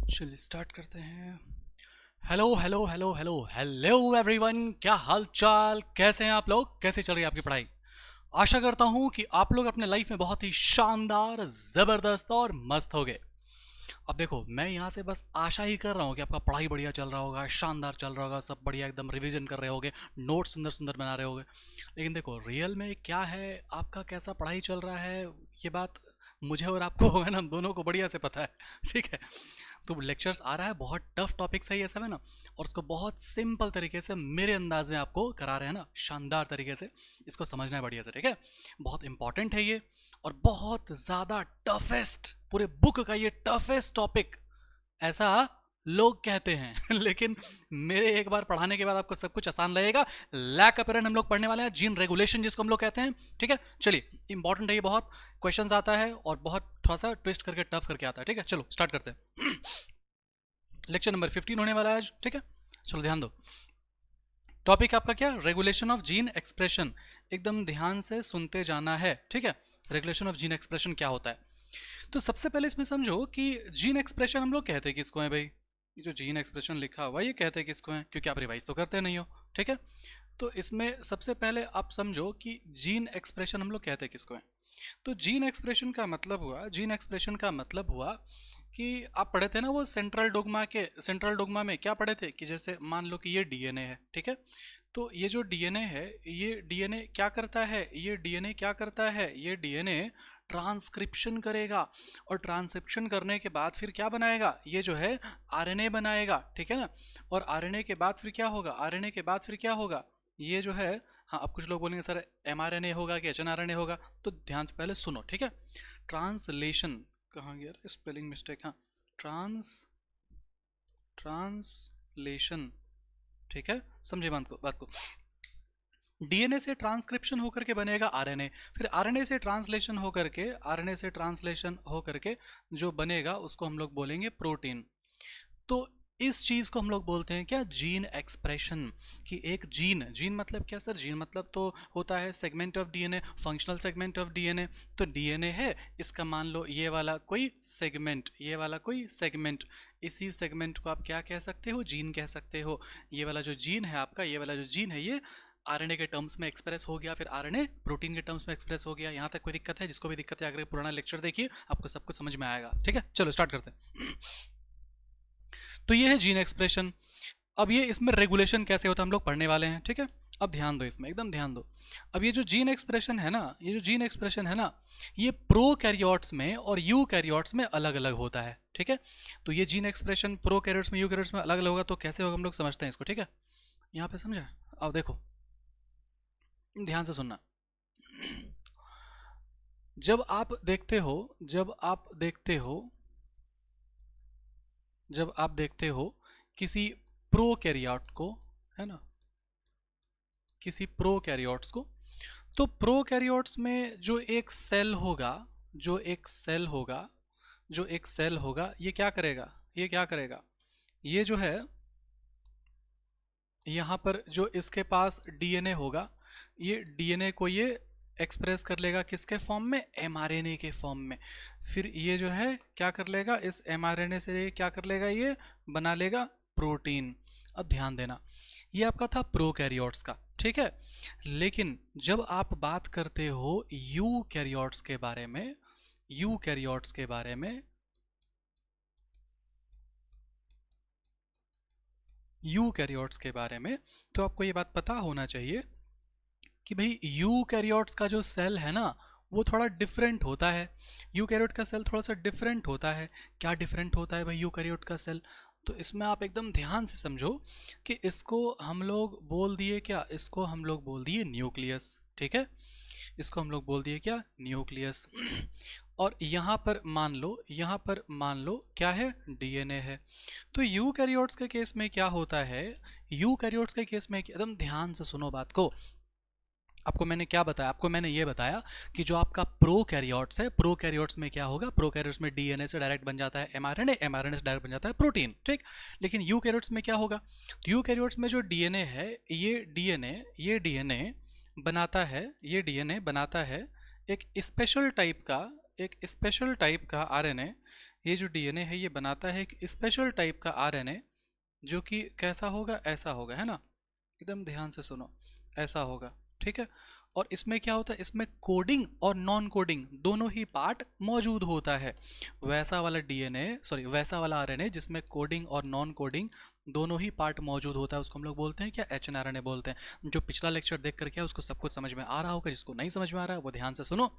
चलिए स्टार्ट करते हैं। Hello hello hello hello hello everyone, क्या हाल चाल, कैसे हैं आप लोग, कैसे चल रही है आपकी पढ़ाई। आशा करता हूं कि आप लोग अपने लाइफ में बहुत ही शानदार, जबरदस्त और मस्त हो गए। अब देखो, मैं यहाँ से बस आशा ही कर रहा हूँ कि आपका पढ़ाई बढ़िया चल रहा होगा, शानदार चल रहा होगा, सब बढ़िया एकदम रिवीजन कर रहे होगे, नोट सुंदर सुंदर बना रहे होगे। लेकिन देखो रियल में क्या है, आपका कैसा पढ़ाई चल रहा है, ये बात मुझे और आपको है ना, हम दोनों को बढ़िया से पता है। ठीक है। तो लेक्चर्स आ रहा है, बहुत टफ टॉपिक है ये सब, है ना। और उसको बहुत सिंपल तरीके से मेरे अंदाज में आपको करा रहे हैं ना, शानदार तरीके से। इसको समझना है बढ़िया से, ठीक है। बहुत इंपॉर्टेंट है ये, और बहुत ज़्यादा टफेस्ट, पूरे बुक का ये टफेस्ट टॉपिक, ऐसा लोग कहते हैं। लेकिन मेरे एक बार पढ़ाने के बाद आपको सब कुछ आसान लगेगा। लैक अपेरेंट हम लोग पढ़ने वाले हैं, जीन रेगुलेशन जिसको हम लोग कहते हैं, ठीक है। चलिए, इंपॉर्टेंट है ये बहुत, क्वेश्चंस आता है और बहुत थोड़ा सा ट्विस्ट करके टफ करके आता है, ठीक है। चलो स्टार्ट करते हैं। लेक्चर नंबर 15 होने वाला है आज, ठीक है। चलो ध्यान दो। टॉपिक आपका क्या, रेगुलेशन ऑफ जीन एक्सप्रेशन। एकदम ध्यान से सुनते जाना है, ठीक है। रेगुलेशन ऑफ जीन एक्सप्रेशन क्या होता है। तो सबसे पहले इसमें समझो कि जीन एक्सप्रेशन हम लोग कहते हैं किसको है भाई। ये जो जीन एक्सप्रेशन लिखा हुआ ये कहते हैं किसको है, क्योंकि आप रिवाइज तो करते नहीं हो, ठीक है। तो इसमें सबसे पहले आप समझो कि जीन एक्सप्रेशन हम लोग कहते हैं किसको है। तो जीन एक्सप्रेशन का मतलब हुआ, जीन एक्सप्रेशन का मतलब हुआ कि आप पढ़े थे ना वो सेंट्रल डोग्मा में क्या पढ़े थे कि जैसे मान लो कि ये डीएनए है, ठीक है। तो ये जो डीएनए है, ये डीएनए क्या करता है, ये डीएनए क्या करता है, ये डीएनए ट्रांसक्रिप्शन करेगा, और ट्रांसक्रिप्शन करने के बाद फिर क्या बनाएगा, ये जो है आरएनए बनाएगा, ठीक है ना। और आरएनए के बाद फिर क्या होगा, आरएनए के बाद फिर क्या होगा, ये जो है, हाँ अब कुछ लोग बोलेंगे सर एमआरएनए होगा कि एचएनआरएनए होगा, तो ध्यान से पहले सुनो, ठीक है। ट्रांसलेशन, कहाँ गया स्पेलिंग मिस्टेक, हाँ, ट्रांस ट्रांसलेशन, ठीक है। समझे बात को। डीएनए से ट्रांसक्रिप्शन होकर के बनेगा आरएनए, फिर आरएनए से ट्रांसलेशन होकर के, आरएनए से ट्रांसलेशन होकर के जो बनेगा उसको हम लोग बोलेंगे प्रोटीन। तो इस चीज को हम लोग बोलते हैं क्या, जीन एक्सप्रेशन। कि एक जीन, जीन मतलब क्या सर, जीन मतलब तो होता है segment of DNA, functional segment of DNA. तो डीएनए है, इसका मान लो ये वाला कोई सेगमेंट, ये वाला कोई सेगमेंट, इसी सेगमेंट को आप क्या कह सकते हो, जीन कह सकते हो। ये वाला जो जीन है आपका, ये वाला जो जीन है, ये आरएनए के टर्म्स में एक्सप्रेस हो गया, फिर आरएनए प्रोटीन के टर्म्स में एक्सप्रेस हो गया। यहाँ तक कोई दिक्कत है, जिसको भी दिक्कत है अगर पुराना लेक्चर देखिए, आपको सब कुछ समझ में आएगा, ठीक है। चलो स्टार्ट करते हैं। तो ये है जीन एक्सप्रेशन। अब ये इसमें रेगुलेशन कैसे होता है हम लोग पढ़ने वाले हैं, ठीक है। अब ध्यान दो इसमें, एकदम ध्यान दो। अब ये जो जीन एक्सप्रेशन है ना, ये जो जीन एक्सप्रेशन है ना, ये प्रो कैरियोट्स में और यू कैरियोट्स में अलग अलग होता है, ठीक है। तो ये जीन एक्सप्रेशन प्रो कैरियोट्स में, यू कैरियोट्स में अलग अलग होगा, तो कैसे होगा हम लोग समझते हैं इसको, ठीक है। यहाँ पे समझा। अब देखो, ध्यान से सुनना। जब आप देखते हो, जब आप देखते हो, जब आप देखते हो किसी प्रोकैरियोट को, है ना, किसी प्रोकैरियोट्स को, तो प्रोकैरियोट्स में जो एक सेल होगा, जो एक सेल होगा, जो एक सेल होगा, ये क्या करेगा, ये क्या करेगा, ये जो है यहाँ पर जो इसके पास डीएनए होगा, ये डीएनए को ये एक्सप्रेस कर लेगा किसके फॉर्म में, एमआरएनए के फॉर्म में। फिर ये जो है क्या कर लेगा, इस एमआरएनए से क्या कर लेगा, ये बना लेगा प्रोटीन। अब ध्यान देना, ये आपका था प्रोकैरियोट्स का, ठीक है। लेकिन जब आप बात करते हो यूकैरियोट्स के बारे में, यूकैरियोट्स के बारे में, यूकैरियोट्स के बारे में, तो आपको ये बात पता होना चाहिए कि भाई यूकैरियोट्स का जो सेल है ना, वो थोड़ा डिफरेंट होता है। यूकैरियोट का सेल थोड़ा सा डिफरेंट होता है। क्या डिफरेंट होता है भाई यूकैरियोट का सेल, तो इसमें आप एकदम ध्यान से समझो कि इसको हम लोग बोल दिए क्या, इसको हम लोग बोल दिए न्यूक्लियस, ठीक है। इसको हम लोग बोल दिए क्या, न्यूक्लियस। और यहाँ पर मान लो, यहाँ पर मान लो क्या है, डीएनए है। तो यूकैरियोट्स के केस में क्या होता है, यूकैरियोट्स के केस में एकदम ध्यान से सुनो बात को। आपको मैंने क्या बताया, आपको मैंने ये बताया कि जो आपका प्रोकैरियोट्स है, प्रोकैरियोट्स में क्या होगा, प्रोकैरियोट्स में डीएनए से डायरेक्ट बन जाता है एमआरएनए, एमआरएनए से डायरेक्ट बन जाता है प्रोटीन, ठीक। लेकिन यूकैरियोट्स में क्या होगा, तो यूकैरियोट्स में जो डीएनए है, ये डीएनए बनाता है, ये डीएनए बनाता है एक स्पेशल टाइप का, एक स्पेशल टाइप का आरएनए, ये जो डीएनए है ये बनाता है एक स्पेशल टाइप का आरएनए, जो कि कैसा होगा, ऐसा होगा, है ना। एकदम ध्यान से सुनो, ऐसा होगा, ठीक है। और इसमें क्या होता है, इसमें कोडिंग और नॉन कोडिंग दोनों ही पार्ट मौजूद होता है। वैसा वाला डीएनए, सॉरी वैसा वाला आरएनए जिसमें कोडिंग और नॉन कोडिंग दोनों ही पार्ट मौजूद होता है, उसको हम लोग बोलते हैं क्या, एचएनआरएनए बोलते हैं। जो पिछला लेक्चर देख कर क्या उसको सब कुछ समझ में आ रहा होगा, जिसको नहीं समझ में आ रहा है वो ध्यान से सुनो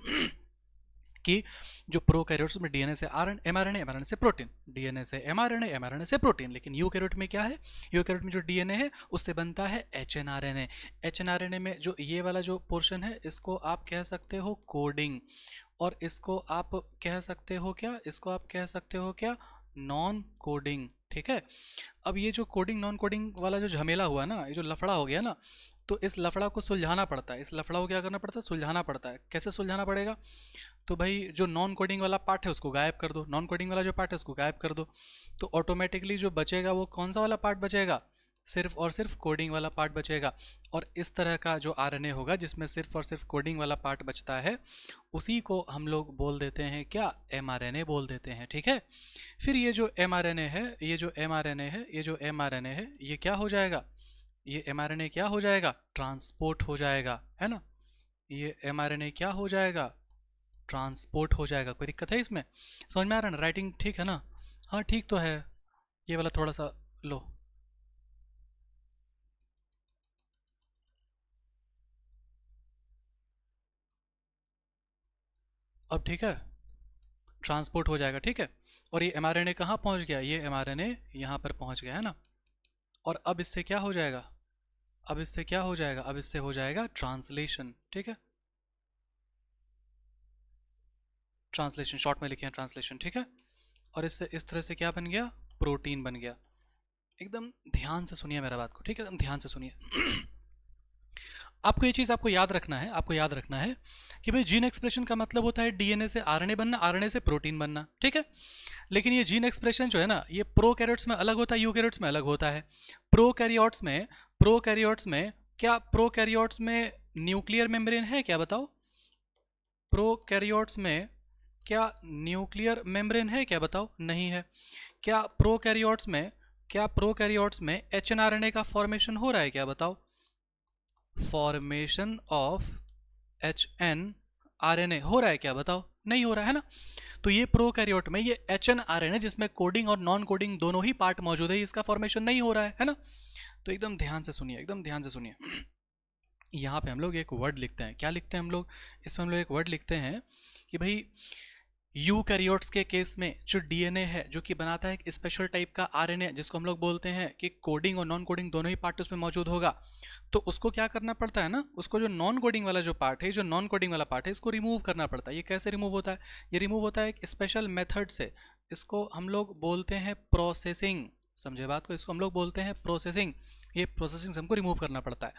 कि जो प्रोकैरियोट्स में डीएनए से आरएनए, एमआरएनए, एमआरएनए से प्रोटीन, डीएनए से एमआरएनए, एमआरएनए से प्रोटीन। लेकिन यूकैरियोट में क्या है, यूकैरियोट में जो डीएनए है उससे बनता है एचएनआरएनए। एचएनआरएनए में जो ये वाला जो पोर्शन है इसको आप कह सकते हो कोडिंग, और इसको आप कह सकते हो क्या, इसको आप कह सकते हो क्या, नॉन कोडिंग, ठीक है। अब ये जो कोडिंग नॉन कोडिंग वाला जो झमेला हुआ ना, ये जो लफड़ा हो गया ना, तो इस लफड़ा को सुलझाना पड़ता है। इस लफड़ा को क्या करना पड़ता है, सुलझाना पड़ता है। कैसे सुलझाना पड़ेगा, तो भाई जो नॉन कोडिंग वाला पार्ट है उसको गायब कर दो, नॉन कोडिंग वाला जो पार्ट है उसको गायब कर दो, तो ऑटोमेटिकली जो बचेगा वो कौन सा वाला पार्ट बचेगा, सिर्फ और सिर्फ कोडिंग वाला पार्ट बचेगा। और इस तरह का जो आरएनए होगा जिसमें सिर्फ और सिर्फ कोडिंग वाला पार्ट बचता है, उसी को हम लोग बोल देते हैं क्या, एमआरएनए बोल देते हैं, ठीक है। फिर ये जो एमआरएनए है, ये जो एमआरएनए है, ये जो एमआरएनए है, ये क्या हो जाएगा, ये एमआरएनए क्या हो जाएगा, ट्रांसपोर्ट हो जाएगा, है ना। ये एमआरएनए क्या हो जाएगा, ट्रांसपोर्ट हो जाएगा। कोई दिक्कत है इसमें, समझ में आ रहा है ना, राइटिंग ठीक है ना, हाँ ठीक तो है। ये वाला थोड़ा सा लो, अब ठीक है, ट्रांसपोर्ट हो जाएगा, ठीक है। और ये एमआरएनए कहाँ पहुँच गया, ये एमआरएनए यहाँ पर पहुँच गया, है ना। और अब इससे क्या हो जाएगा, अब इससे क्या हो जाएगा, अब इससे हो जाएगा ट्रांसलेशन, ठीक है। ट्रांसलेशन शॉर्ट में लिखे हैं ट्रांसलेशन, ठीक है। और इससे इस तरह से क्या बन गया, प्रोटीन बन गया। एकदम ध्यान से सुनिए मेरा बात को, ठीक है, एकदम ध्यान से सुनिए। आपको ये चीज़ आपको याद रखना है, आपको याद रखना है कि भाई जीन एक्सप्रेशन का मतलब होता है डीएनए से आरएनए बनना, आरएनए से प्रोटीन बनना, ठीक है। लेकिन ये जीन एक्सप्रेशन जो है ना, ये प्रोकैरियोट्स में अलग होता है, यूकैरियोट्स में अलग होता है। प्रोकैरियोट्स में क्या, प्रोकैरियोट्स में न्यूक्लियर मेम्ब्रेन है क्या, बताओ। प्रोकैरियोट्स में क्या न्यूक्लियर मेम्ब्रेन है क्या, बताओ, नहीं है। क्या प्रोकैरियोट्स में, क्या प्रोकैरियोट्स में एचएनआरएनए का फॉर्मेशन हो रहा है क्या, बताओ। Formation of H N R N A हो रहा है क्या, बताओ, नहीं हो रहा है ना। तो ये प्रोकैरियोट में ये H N R N A जिसमें कोडिंग और नॉन कोडिंग दोनों ही पार्ट मौजूद है, इसका फॉर्मेशन नहीं हो रहा है ना। तो एकदम ध्यान से सुनिए, एकदम ध्यान से सुनिए। यहाँ पे हम लोग एक वर्ड लिखते हैं, क्या लिखते हैं हम लोग, इसमें हम लोग एक वर्ड लिखते हैं कि भाई यूकैरियोट्स के केस में जो डीएनए है जो कि बनाता है एक स्पेशल टाइप का आरएनए, जिसको हम लोग बोलते हैं कि कोडिंग और नॉन कोडिंग दोनों ही पार्ट उसमें मौजूद होगा, तो उसको क्या करना पड़ता है ना, उसको जो नॉन कोडिंग वाला जो पार्ट है, जो नॉन कोडिंग वाला पार्ट है, इसको रिमूव करना पड़ता है। ये कैसे रिमूव होता है, ये रिमूव होता है एक स्पेशल मेथड से। इसको हम लोग बोलते हैं प्रोसेसिंग, समझे बात को, इसको हम लोग बोलते हैं प्रोसेसिंग। ये प्रोसेसिंग से हमको रिमूव करना पड़ता है।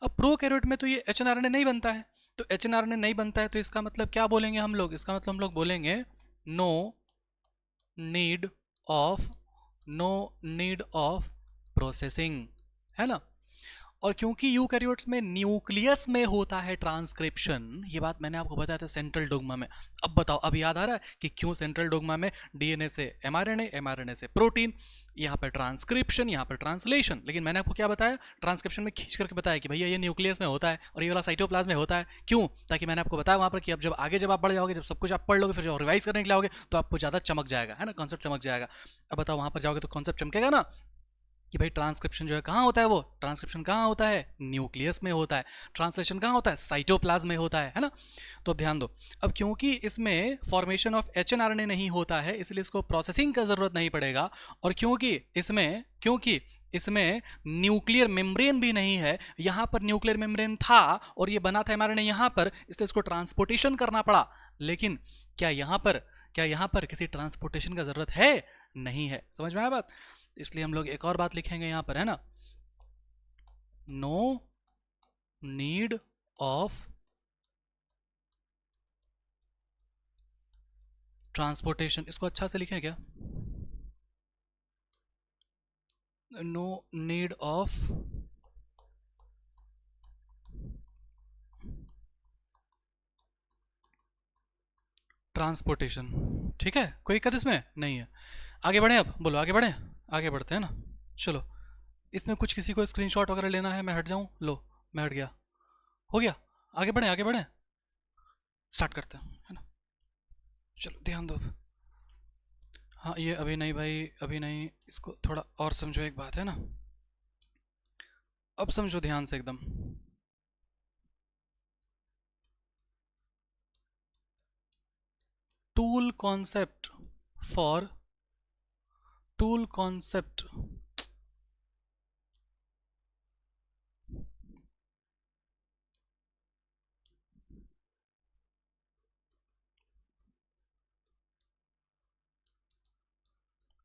अब प्रोकैरियोट में तो ये एचएनआरएनए नहीं बनता है, तो एचएनआरएनए नहीं बनता है, तो इसका मतलब क्या बोलेंगे हम लोग, इसका मतलब हम लोग बोलेंगे no need of, no need of processing, है ना। और क्योंकि यूकैरियोट्स में न्यूक्लियस में होता है ट्रांसक्रिप्शन, ये बात मैंने आपको बताया था सेंट्रल डोग्मा में। अब बताओ, अब याद आ रहा है कि क्यों सेंट्रल डोग्मा में डीएनए से एमआरएनए, एमआरएनए से प्रोटीन, यहाँ पर ट्रांसक्रिप्शन, यहाँ पर ट्रांसलेशन। लेकिन मैंने आपको क्या बताया, ट्रांसक्रिप्शन में खींच करके बताया कि भैया ये न्यूक्लियस में होता है और ये वाला साइटोप्लाज्म में होता है। क्यों, ताकि मैंने आपको बताया वहाँ पर कि अब जब आगे जब आप बढ़ जाओगे, जब सब कुछ आप पढ़ लोगे, फिर जब रिवाइज करने के लिए आओगे तो आपको ज़्यादा चमक जाएगा, है ना, कॉन्सेप्ट चमक जाएगा। अब बताओ वहाँ पर जाओगे तो कॉन्सेप्ट चमकेगा ना, कि भाई ट्रांसक्रिप्शन जो है कहाँ होता है, वो ट्रांसक्रिप्शन कहाँ होता है, न्यूक्लियस में होता है। ट्रांसलेशन कहाँ होता है, साइटोप्लाज्म में होता है ना। तो अब ध्यान दो, अब क्योंकि इसमें फॉर्मेशन ऑफ एचएनआरएनए नहीं होता है, इसलिए इसको प्रोसेसिंग का जरूरत नहीं पड़ेगा। और क्योंकि इसमें न्यूक्लियर मेम्ब्रेन भी नहीं है, यहाँ पर न्यूक्लियर मेम्ब्रेन था और ये बना था एमआरएनए यहाँ पर, इसलिए इसको ट्रांसपोर्टेशन करना पड़ा। लेकिन क्या यहाँ पर किसी ट्रांसपोर्टेशन का जरूरत है, नहीं है। समझ में आया बात। इसलिए हम लोग एक और बात लिखेंगे यहाँ पर, है ना, नो नीड ऑफ ट्रांसपोर्टेशन। इसको अच्छा से लिखें क्या, नो नीड ऑफ ट्रांसपोर्टेशन। ठीक है, कोई दिक्कत इसमें नहीं है। आगे बढ़े, अब बोलो आगे बढ़े, आगे बढ़ते हैं ना। चलो, इसमें कुछ किसी को स्क्रीनशॉट वगैरह लेना है, मैं हट जाऊं, लो मैं हट गया, हो गया। आगे बढ़े, आगे बढ़े, स्टार्ट करते हैं, है ना। चलो ध्यान दो। हाँ ये अभी नहीं भाई, अभी नहीं, इसको थोड़ा और समझो, एक बात है ना, अब समझो ध्यान से एकदम। Tool concept for, tool concept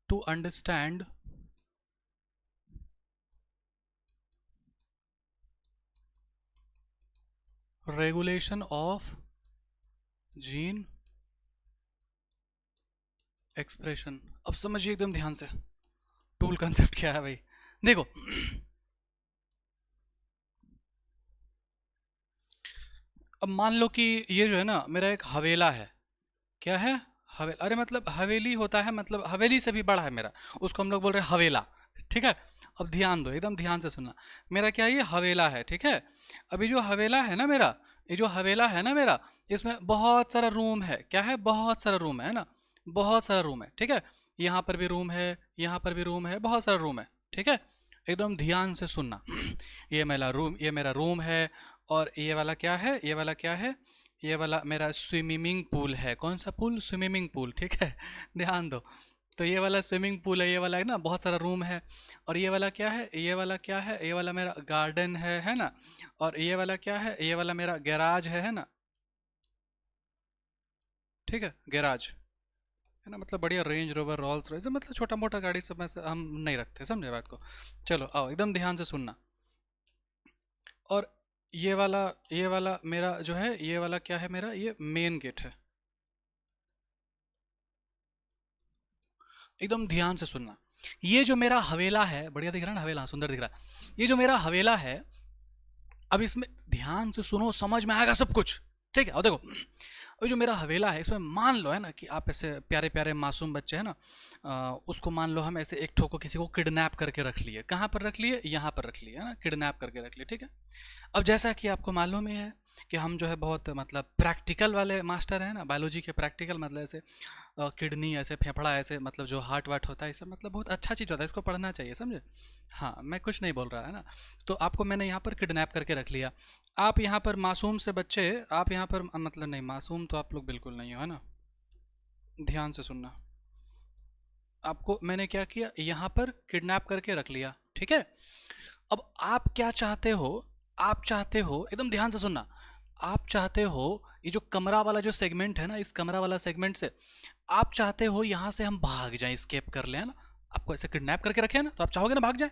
to understand regulation of gene expression। अब समझिए एकदम ध्यान से, टूल कंसेप्ट क्या है भाई। देखो अब मान लो कि ये जो है ना मेरा एक हवेला है, क्या है, हवेला, अरे मतलब हवेली होता है, मतलब हवेली से भी बड़ा है मेरा, उसको हम लोग बोल रहे हैं हवेला। ठीक है, अब ध्यान दो, एकदम ध्यान से सुनना। मेरा क्या, ये हवेला है, ठीक है। अभी जो हवेला है ना मेरा, ये जो हवेला है ना मेरा, इसमें बहुत सारा रूम है, क्या है, बहुत सारा रूम है ना, बहुत सारा रूम है, ठीक है। यहाँ पर भी रूम है, यहाँ पर भी रूम है, बहुत सारा रूम है, ठीक है। एकदम ध्यान से सुनना। ये मेरा रूम, ये मेरा रूम है, और ये वाला क्या है, ये वाला क्या है, ये वाला मेरा स्विमिंग पूल है। कौन सा पूल, स्विमिंग पूल, ठीक है। ध्यान दो, तो ये वाला स्विमिंग पूल है, ये वाला है ना, बहुत सारा रूम है। और ये वाला क्या है, ये वाला क्या है, ये वाला मेरा गार्डन है ना। और ये वाला क्या है, ये वाला मेरा गैराज है ना, ठीक है, गैराज है ना। मतलब बढ़िया रेंज रोवर रॉल्स रॉयस, मतलब छोटा मोटा गाड़ी सब में से हम नहीं रखते, समझे बात को। चलो आओ एकदम ध्यान से सुनना। और ये वाला मेरा जो है, ये वाला क्या है मेरा, ये मेन गेट है। एकदम ध्यान से सुनना। ये जो मेरा हवेला है, बढ़िया दिख रहा है ना हवेला, सुंदर दिख रहा है। ये जो मेरा हवेला है, अब इसमें ध्यान से सुनो, समझ में आएगा सब कुछ, ठीक है। और देखो, और जो मेरा हवेला है, इसमें मान लो है ना कि आप ऐसे प्यारे प्यारे मासूम बच्चे हैं ना, उसको मान लो हम ऐसे एक ठो को, किसी को किडनैप करके रख लिए। कहाँ पर रख लिए, यहाँ पर रख लिए, है ना, किडनैप करके रख लिए, ठीक है। अब जैसा कि आपको मालूम ही है कि हम जो है बहुत मतलब प्रैक्टिकल वाले मास्टर हैं ना, बायोलॉजी के प्रैक्टिकल, मतलब ऐसे किडनी, ऐसे फेफड़ा, ऐसे मतलब जो हार्ट वार्ट होता है, ये सब मतलब बहुत अच्छा चीज़ होता है, इसको पढ़ना चाहिए, समझे। हाँ मैं कुछ नहीं बोल रहा है ना। तो आपको मैंने यहाँ पर किडनैप करके रख लिया। आप यहाँ पर मासूम से बच्चे, आप यहाँ पर मतलब नहीं, मासूम तो आप लोग बिल्कुल नहीं हो, है ना। ध्यान से सुनना, आपको मैंने क्या किया, यहाँ पर किडनैप करके रख लिया, ठीक है। अब आप क्या चाहते हो, आप चाहते हो, एकदम ध्यान से सुनना, आप चाहते हो ये जो कमरा वाला जो सेगमेंट है ना, इस कमरा वाला सेगमेंट से आप चाहते हो यहाँ से हम भाग जाएं, स्केप कर लें, है ना। आपको ऐसे किडनैप करके रखे हैं ना, तो आप चाहोगे ना भाग जाए,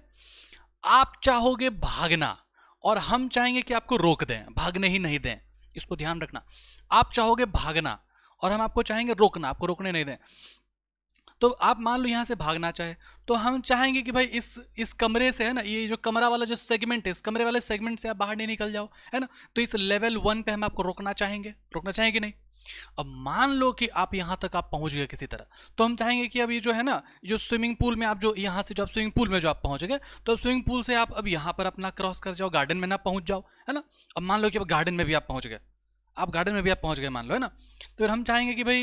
आप चाहोगे भागना, और हम चाहेंगे कि आपको रोक दें, भागने ही नहीं दें। इसको ध्यान रखना, आप चाहोगे भागना और हम आपको चाहेंगे रोकना, आपको रोकने नहीं दें। तो आप मान लो यहाँ से भागना चाहे, तो हम चाहेंगे कि भाई इस कमरे से, है ना, ये जो कमरा वाला जो सेगमेंट है, इस कमरे वाले सेगमेंट से आप बाहर नहीं निकल जाओ, है ना। तो इस लेवल 1 पे हम आपको रोकना चाहेंगे, रोकना चाहेंगे नहीं। अब मान लो कि आप यहाँ तक आप पहुंच गए किसी तरह, तो हम चाहेंगे कि अब ये जो है ना, जो स्विमिंग पूल में आप जो यहाँ से जो आप स्विमिंग पूल में जो आप पहुंच गए, तो स्विमिंग पूल से आप अब यहाँ पर अपना क्रॉस कर जाओ, गार्डन में ना पहुंच जाओ, है ना। अब मान लो कि अब गार्डन में भी आप पहुंच गए, आप गार्डन में भी आप पहुंच गए मान लो, है ना। तो फिर हम चाहेंगे कि भाई,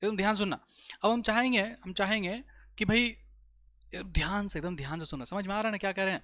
एकदम ध्यान सुनना, अब हम चाहेंगे कि भाई, ध्यान से, एकदम ध्यान से सुनना, समझ में आ रहा है ना क्या कह रहे हैं।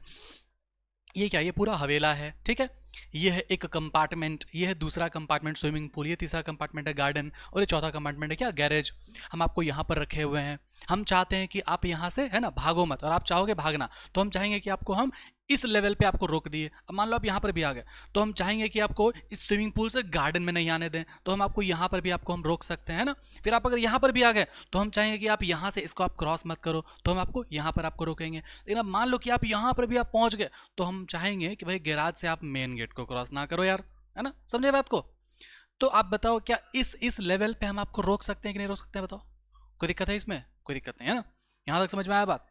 ये क्या, ये पूरा हवेला है, ठीक है। ये है एक कंपार्टमेंट, ये है दूसरा कंपार्टमेंट स्विमिंग पूल, ये तीसरा कंपार्टमेंट है गार्डन, और ये चौथा कंपार्टमेंट है क्या, गैरेज। हम आपको यहाँ पर रखे हुए हैं, हम चाहते हैं कि आप यहाँ से, है ना, भागो मत, और आप चाहोगे भागना, तो हम चाहेंगे कि आपको हम इस लेवल पे आपको रोक दिए। अब मान लो आप यहाँ पर भी आ गए, तो हम चाहेंगे कि आपको इस स्विमिंग पूल से गार्डन में नहीं आने दें, तो हम आपको यहाँ पर भी आपको हम रोक सकते हैं, है ना। फिर आप अगर यहाँ पर भी आ गए, तो हम चाहेंगे कि आप यहाँ से इसको आप क्रॉस मत करो, तो हम आपको यहाँ पर आपको रोकेंगे। लेकिन अब मान लो कि आप यहाँ पर भी आप पहुँच गए, तो हम चाहेंगे कि भाई गैराज से आप मेन गेट को क्रॉस ना करो यार, है ना, समझे बात को। तो आप बताओ, क्या इस लेवल पे हम आपको रोक सकते हैं कि नहीं रोक सकते हैं, बताओ। कोई दिक्कत है इसमें, कोई दिक्कत नहीं है ना, यहाँ तक समझ में आया बात।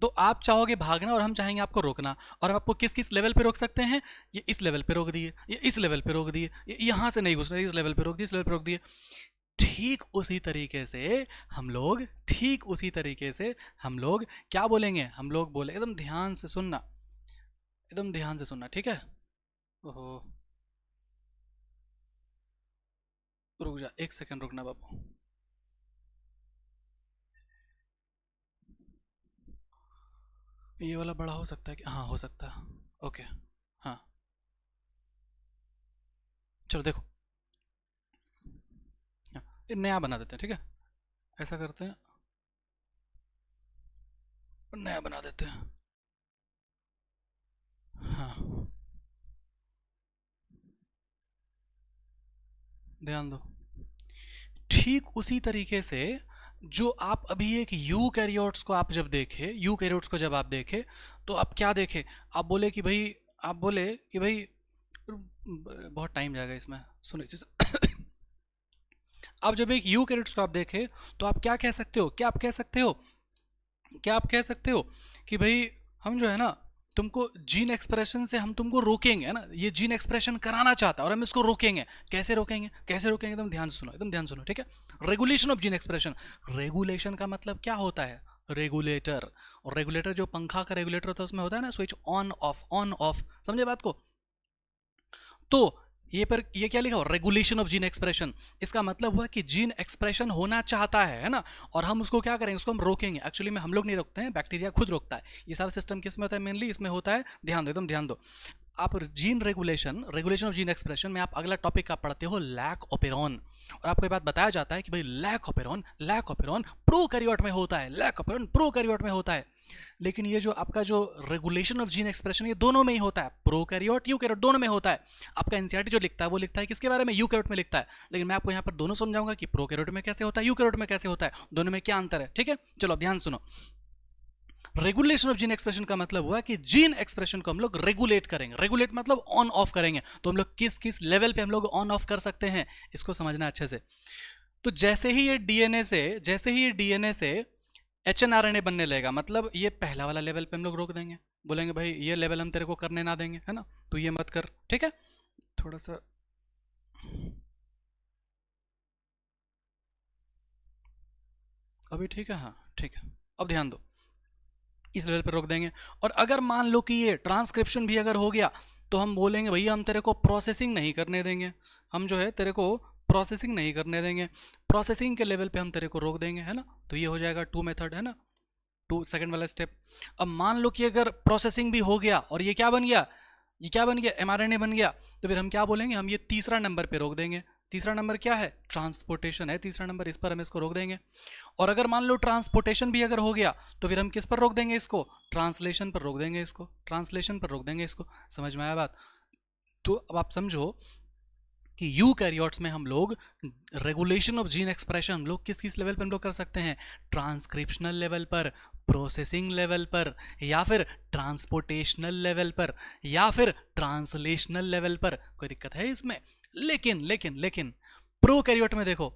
तो आप चाहोगे भागना और हम चाहेंगे आपको रोकना, और हम आपको किस किस लेवल पे रोक सकते हैं, ये इस लेवल पे रोक दिए, ये इस लेवल पे रोक दिए, ये यहाँ से नहीं घुस रहे, इस लेवल पे रोक दिए, इस लेवल पे रोक दिए। ठीक उसी तरीके से ठीक उसी तरीके से हम लोग क्या बोलेंगे, हम लोग बोले, एकदम ध्यान से सुनना, एकदम ध्यान से सुनना, ठीक है। ओहो, रुक जा, एक सेकंड रुकना बाबू। ये वाला बड़ा हो सकता है कि, हाँ हो सकता है। ओके, हाँ, चलो देखो, हाँ, ये नया बना देते हैं, ठीक है। ऐसा करते हैं, नया बना देते हैं। हाँ, ध्यान दो, ठीक उसी तरीके से जो आप अभी एक यू कैरियोट्स को आप जब देखे, यू कैरियोट्स को जब आप देखे, तो आप क्या देखे, आप बोले कि भाई, आप बोले कि भाई, बहुत टाइम जाएगा इसमें, सुनो इसी से। आप जब एक यू कैरियोट्स को आप देखे, तो आप क्या कह सकते हो, क्या आप कह सकते हो, क्या आप कह सकते हो कि भाई हम जो है ना, तुमको जीन एक्सप्रेशन से हम तुमको रोकेंगे, है ना, ये जीन एक्सप्रेशन कराना चाहता है और हम इसको रोकेंगे। कैसे रोकेंगे, कैसे रोकेंगे, एकदम ध्यान से सुनो, एकदम ध्यान सुनो, ठीक है। Regulation of gene expression, regulation का मतलब क्या होता है, रेगुलेटर। और रेगुलेटर जो पंखा का रेगुलेटर होता है उसमें होता है ना switch on off, on off, समझे बात को। तो ये पर ये क्या लिखा हो, रेगुलेशन ऑफ जीन एक्सप्रेशन, इसका मतलब हुआ कि जीन एक्सप्रेशन होना चाहता है ना, और हम उसको क्या करेंगे, उसको हम रोकेंगे। एक्चुअली में हम लोग नहीं रोकते हैं, बैक्टीरिया खुद रोकता है। ये सारा सिस्टम किस में होता है, मेनली इसमें होता है, ध्यान दो, एकदम ध्यान दो। आप gene regulation, regulation of gene expression में आप अगला टॉपिक आप पढ़ते हो लैक ऑपेरॉन, और आपको ये बात बताया जाता है कि भाई लैक ऑपेरॉन प्रोकैरियोट में होता है, लैक ऑपेरॉन प्रोकैरियोट में होता है। लेकिन ये जो आपका जो रेगुलेशन ऑफ जीन एक्सप्रेशन, ये दोनों में ही होता है, प्रोकैरियोट यूकैरियोट दोनों में होता है। आपका एनसीईआरटी जो लिखता है वो लिखता है किसके बारे में, यूकैरियोट में लिखता है। लेकिन मैं आपको यहाँ पर दोनों समझाऊंगा कि प्रोकैरियोट में कैसे होता है, यूकैरियोट में कैसे होता है, दोनों में क्या अंतर है, ठीक है। चलो ध्यान सुनो, रेगुलेशन ऑफ जीन एक्सप्रेशन का मतलब हुआ कि जीन एक्सप्रेशन को हम लोग रेगुलेट करेंगे, रेगुलेट मतलब ऑन ऑफ करेंगे। तो हम लोग किस किस लेवल पे हम लोग ऑन ऑफ कर सकते हैं, इसको समझना अच्छे से। तो जैसे ही ये डीएनए से एचएनआरएनए बनने लगेगा, मतलब ये पहला वाला लेवल पे हम लोग रोक देंगे, बोलेंगे भाई ये लेवल हम तेरे को करने ना देंगे, है ना, तो ये मत कर, ठीक है। थोड़ा सा अभी ठीक है, हाँ ठीक है, अब ध्यान दो, इस लेवल पर रोक देंगे। और अगर मान लो कि ये ट्रांसक्रिप्शन भी अगर हो गया, तो हम बोलेंगे भैया हम तेरे को प्रोसेसिंग नहीं करने देंगे, हम जो है तेरे को प्रोसेसिंग नहीं करने देंगे, प्रोसेसिंग के लेवल पे हम तेरे को रोक देंगे, है ना। तो ये हो जाएगा टू मेथड, है ना, टू सेकंड वाला स्टेप। अब मान लो कि अगर प्रोसेसिंग भी हो गया और ये क्या बन गया, ये क्या बन गया, एमआरएनए बन गया, तो फिर हम क्या बोलेंगे, हम ये तीसरा नंबर पे रोक देंगे। तीसरा नंबर क्या है, ट्रांसपोर्टेशन है तीसरा नंबर, इस पर हम इसको रोक देंगे। और अगर मान लो ट्रांसपोर्टेशन भी अगर हो गया, तो फिर हम किस पर रोक देंगे इसको, ट्रांसलेशन पर रोक देंगे इसको, ट्रांसलेशन पर रोक देंगे इसको। समझ में आया बात। तो अब आप समझो कि यू कैरियोट्स में हम लोग रेगुलेशन ऑफ जीन एक्सप्रेशन हम लोग किस किस लेवल पर हम लोग कर सकते हैं, ट्रांसक्रिप्शनल लेवल पर, प्रोसेसिंग लेवल पर, या फिर ट्रांसपोर्टेशनल लेवल पर, या फिर ट्रांसलेशनल लेवल पर। कोई दिक्कत है इसमें। लेकिन लेकिन लेकिन प्रोकैरियोट में देखो,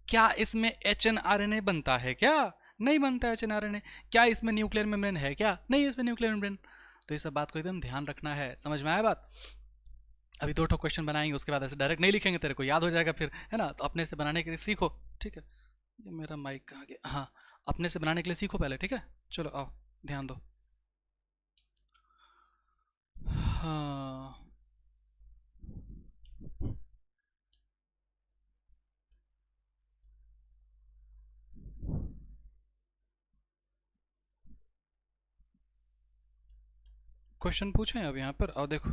क्या इसमें H N R N A बनता है क्या, नहीं बनता H N R N A. क्या इसमें न्यूक्लियर मेम्ब्रेन है क्या, नहीं इसमें न्यूक्लियर मेम्ब्रेन। तो ये सब बात को एकदम ध्यान रखना है, समझ में आया बात। अभी दो ठो क्वेश्चन बनाएंगे, उसके बाद ऐसे डायरेक्ट नहीं लिखेंगे, तेरे को याद हो जाएगा फिर, है ना। तो अपने से बनाने के लिए सीखो, ठीक है। ये मेरा माइक कहाँ गया, हाँ, अपने से बनाने के लिए सीखो पहले, ठीक है। चलो आओ, ध्यान दो। हाँ, क्वेश्चन पूछे अब यहाँ पर, आओ देखो।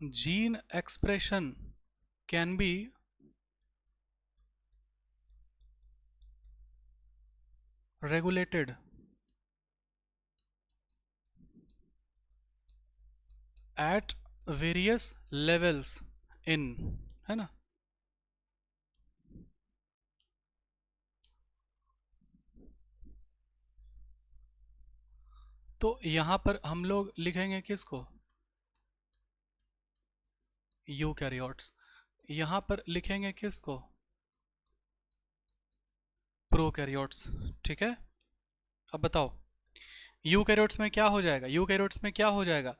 Gene expression can be regulated at various levels in, है ना। तो यहां पर हम लोग लिखेंगे किसको, यूकैरियोट्स। यहां पर लिखेंगे किसको, प्रोकैरियोट्स, ठीक है। अब बताओ यूकैरियोट्स में क्या हो जाएगा, यूकैरियोट्स में क्या हो जाएगा,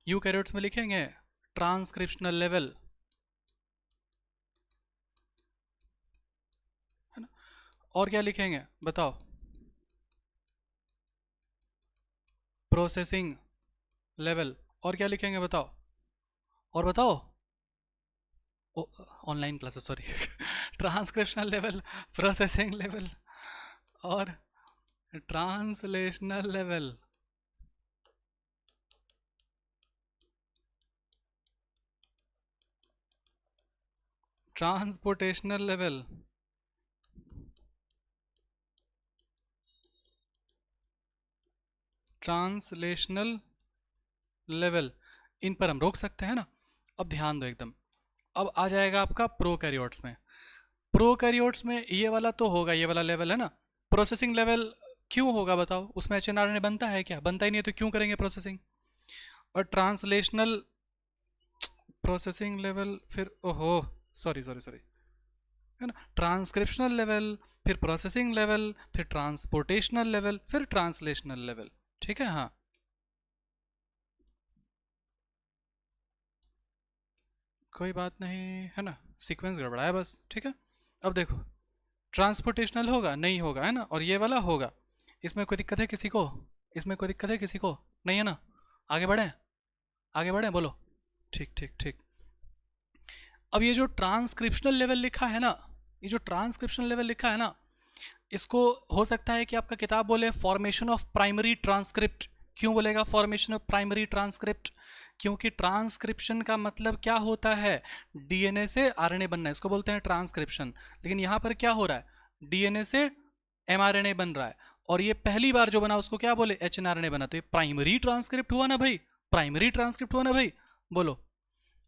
यूकैरियोट्स में लिखेंगे ट्रांसक्रिप्शनल लेवल, है ना। और क्या लिखेंगे बताओ, प्रोसेसिंग लेवल। और क्या लिखेंगे बताओ, और बताओ, online classes sorry transcriptional level, processing level और translational level. Transportational level, translational level, इन पर हम रोक सकते हैं ना। अब ध्यान दो एकदम, अब आ जाएगा आपका प्रोकैरियोट्स में। प्रोकैरियोट्स में ये वाला तो होगा, ये वाला लेवल है ना, प्रोसेसिंग लेवल। क्यों होगा बताओ, उसमें एचएनआरएनए बनता है क्या, बनता ही नहीं है तो क्यों करेंगे प्रोसेसिंग। और ट्रांसलेशनल प्रोसेसिंग लेवल, फिर ओहो सॉरी सॉरी सॉरी, है ना, ट्रांसक्रिप्शनल लेवल, फिर प्रोसेसिंग लेवल, फिर ट्रांसपोर्टेशनल लेवल, फिर ट्रांसलेशनल लेवल। ठीक है, हाँ कोई बात नहीं, है ना, सीक्वेंस गड़बड़ा है बस, ठीक है। अब देखो ट्रांसपोर्टेशनल होगा नहीं होगा, है ना, और ये वाला होगा। इसमें कोई दिक्कत है किसी को, इसमें कोई दिक्कत है किसी को, नहीं है ना। आगे बढ़े, आगे बढ़े, बोलो। ठीक ठीक ठीक। अब ये जो ट्रांसक्रिप्शनल लेवल लिखा है ना, ये जो ट्रांसक्रिप्शनल लेवल लिखा है ना, इसको हो सकता है कि आपका किताब बोले फॉर्मेशन ऑफ प्राइमरी ट्रांसक्रिप्ट। क्यों बोलेगा फॉर्मेशन ऑफ प्राइमरी ट्रांसक्रिप्ट, क्योंकि ट्रांसक्रिप्शन का मतलब क्या होता है, डीएनए से आरएनए बनना, इसको बोलते हैं ट्रांसक्रिप्शन। लेकिन यहां पर क्या हो रहा है, डीएनए से एमआरएनए बन रहा है, और ये पहली बार जो बना उसको क्या बोले, एचएनआरएनए बना, तो ये प्राइमरी ट्रांसक्रिप्ट हुआ ना भाई, प्राइमरी ट्रांसक्रिप्ट हुआ ना भाई, बोलो।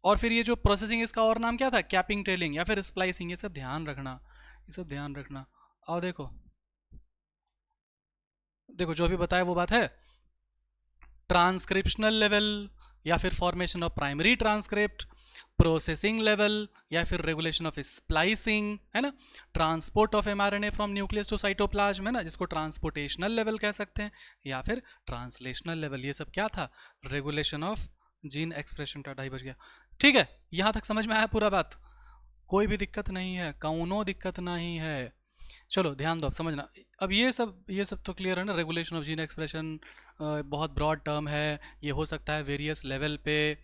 और फिर ये जो प्रोसेसिंग, इसका और नाम क्या था, कैपिंग टेलिंग या फिर स्प्लाइसिंग, ये सब ध्यान रखना, ये सब ध्यान रखना। और देखो, देखो जो भी बताया वो बात है, ट्रांसक्रिप्शनल लेवल या फिर formation of primary transcript, processing level या फिर रेगुलेशन ऑफ स्प्लाइसिंग, है ना, transport of mRNA from nucleus to cytoplasm, है ना, जिसको ट्रांसपोर्टेशनल लेवल कह सकते हैं, या फिर ट्रांसलेशनल लेवल। ये सब क्या था, रेगुलेशन ऑफ जीन एक्सप्रेशन। टाटा ही बच गया, ठीक है, यहां तक समझ में आया पूरा बात, कोई भी दिक्कत नहीं है, कौनो दिक्कत नहीं है। चलो ध्यान दो, अब समझना। अब ये सब तो क्लियर है ना, रेगुलेशन ऑफ जीन एक्सप्रेशन बहुत ब्रॉड टर्म है, ये हो सकता है वेरियस लेवल पे।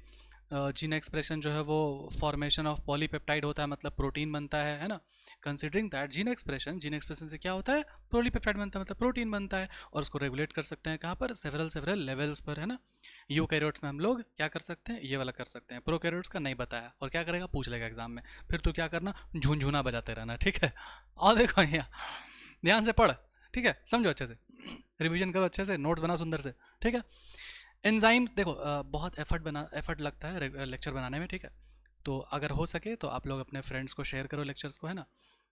जीन एक्सप्रेशन जो है वो फॉर्मेशन ऑफ पॉलीपेप्टाइड होता है, मतलब प्रोटीन बनता है ना। कंसिडरिंग दैट जीन एक्सप्रेशन से क्या होता है, पॉलीपेप्टाइड बनता है, मतलब प्रोटीन बनता है, और उसको रेगुलेट कर सकते हैं कहाँ पर, सेवरल सेवरल लेवल्स पर, है ना। यूकैरियोट्स में हम लोग क्या कर सकते हैं, ये वाला कर सकते हैं, प्रोकैरियोट्स का नहीं बताया, और क्या करेगा पूछ लेगा एग्जाम में, फिर तू क्या करना, झुनझुना बजाते रहना, ठीक है। और देखो यहाँ ध्यान से पढ़, ठीक है, समझो अच्छे से, रिवीजन करो अच्छे से, नोट्स बनाओ सुंदर से, ठीक है। एंजाइम्स देखो, बहुत एफर्ट लगता है लेक्चर बनाने में, ठीक है। तो अगर हो सके तो आप लोग अपने फ्रेंड्स को शेयर करो लेक्चर्स को, है ना,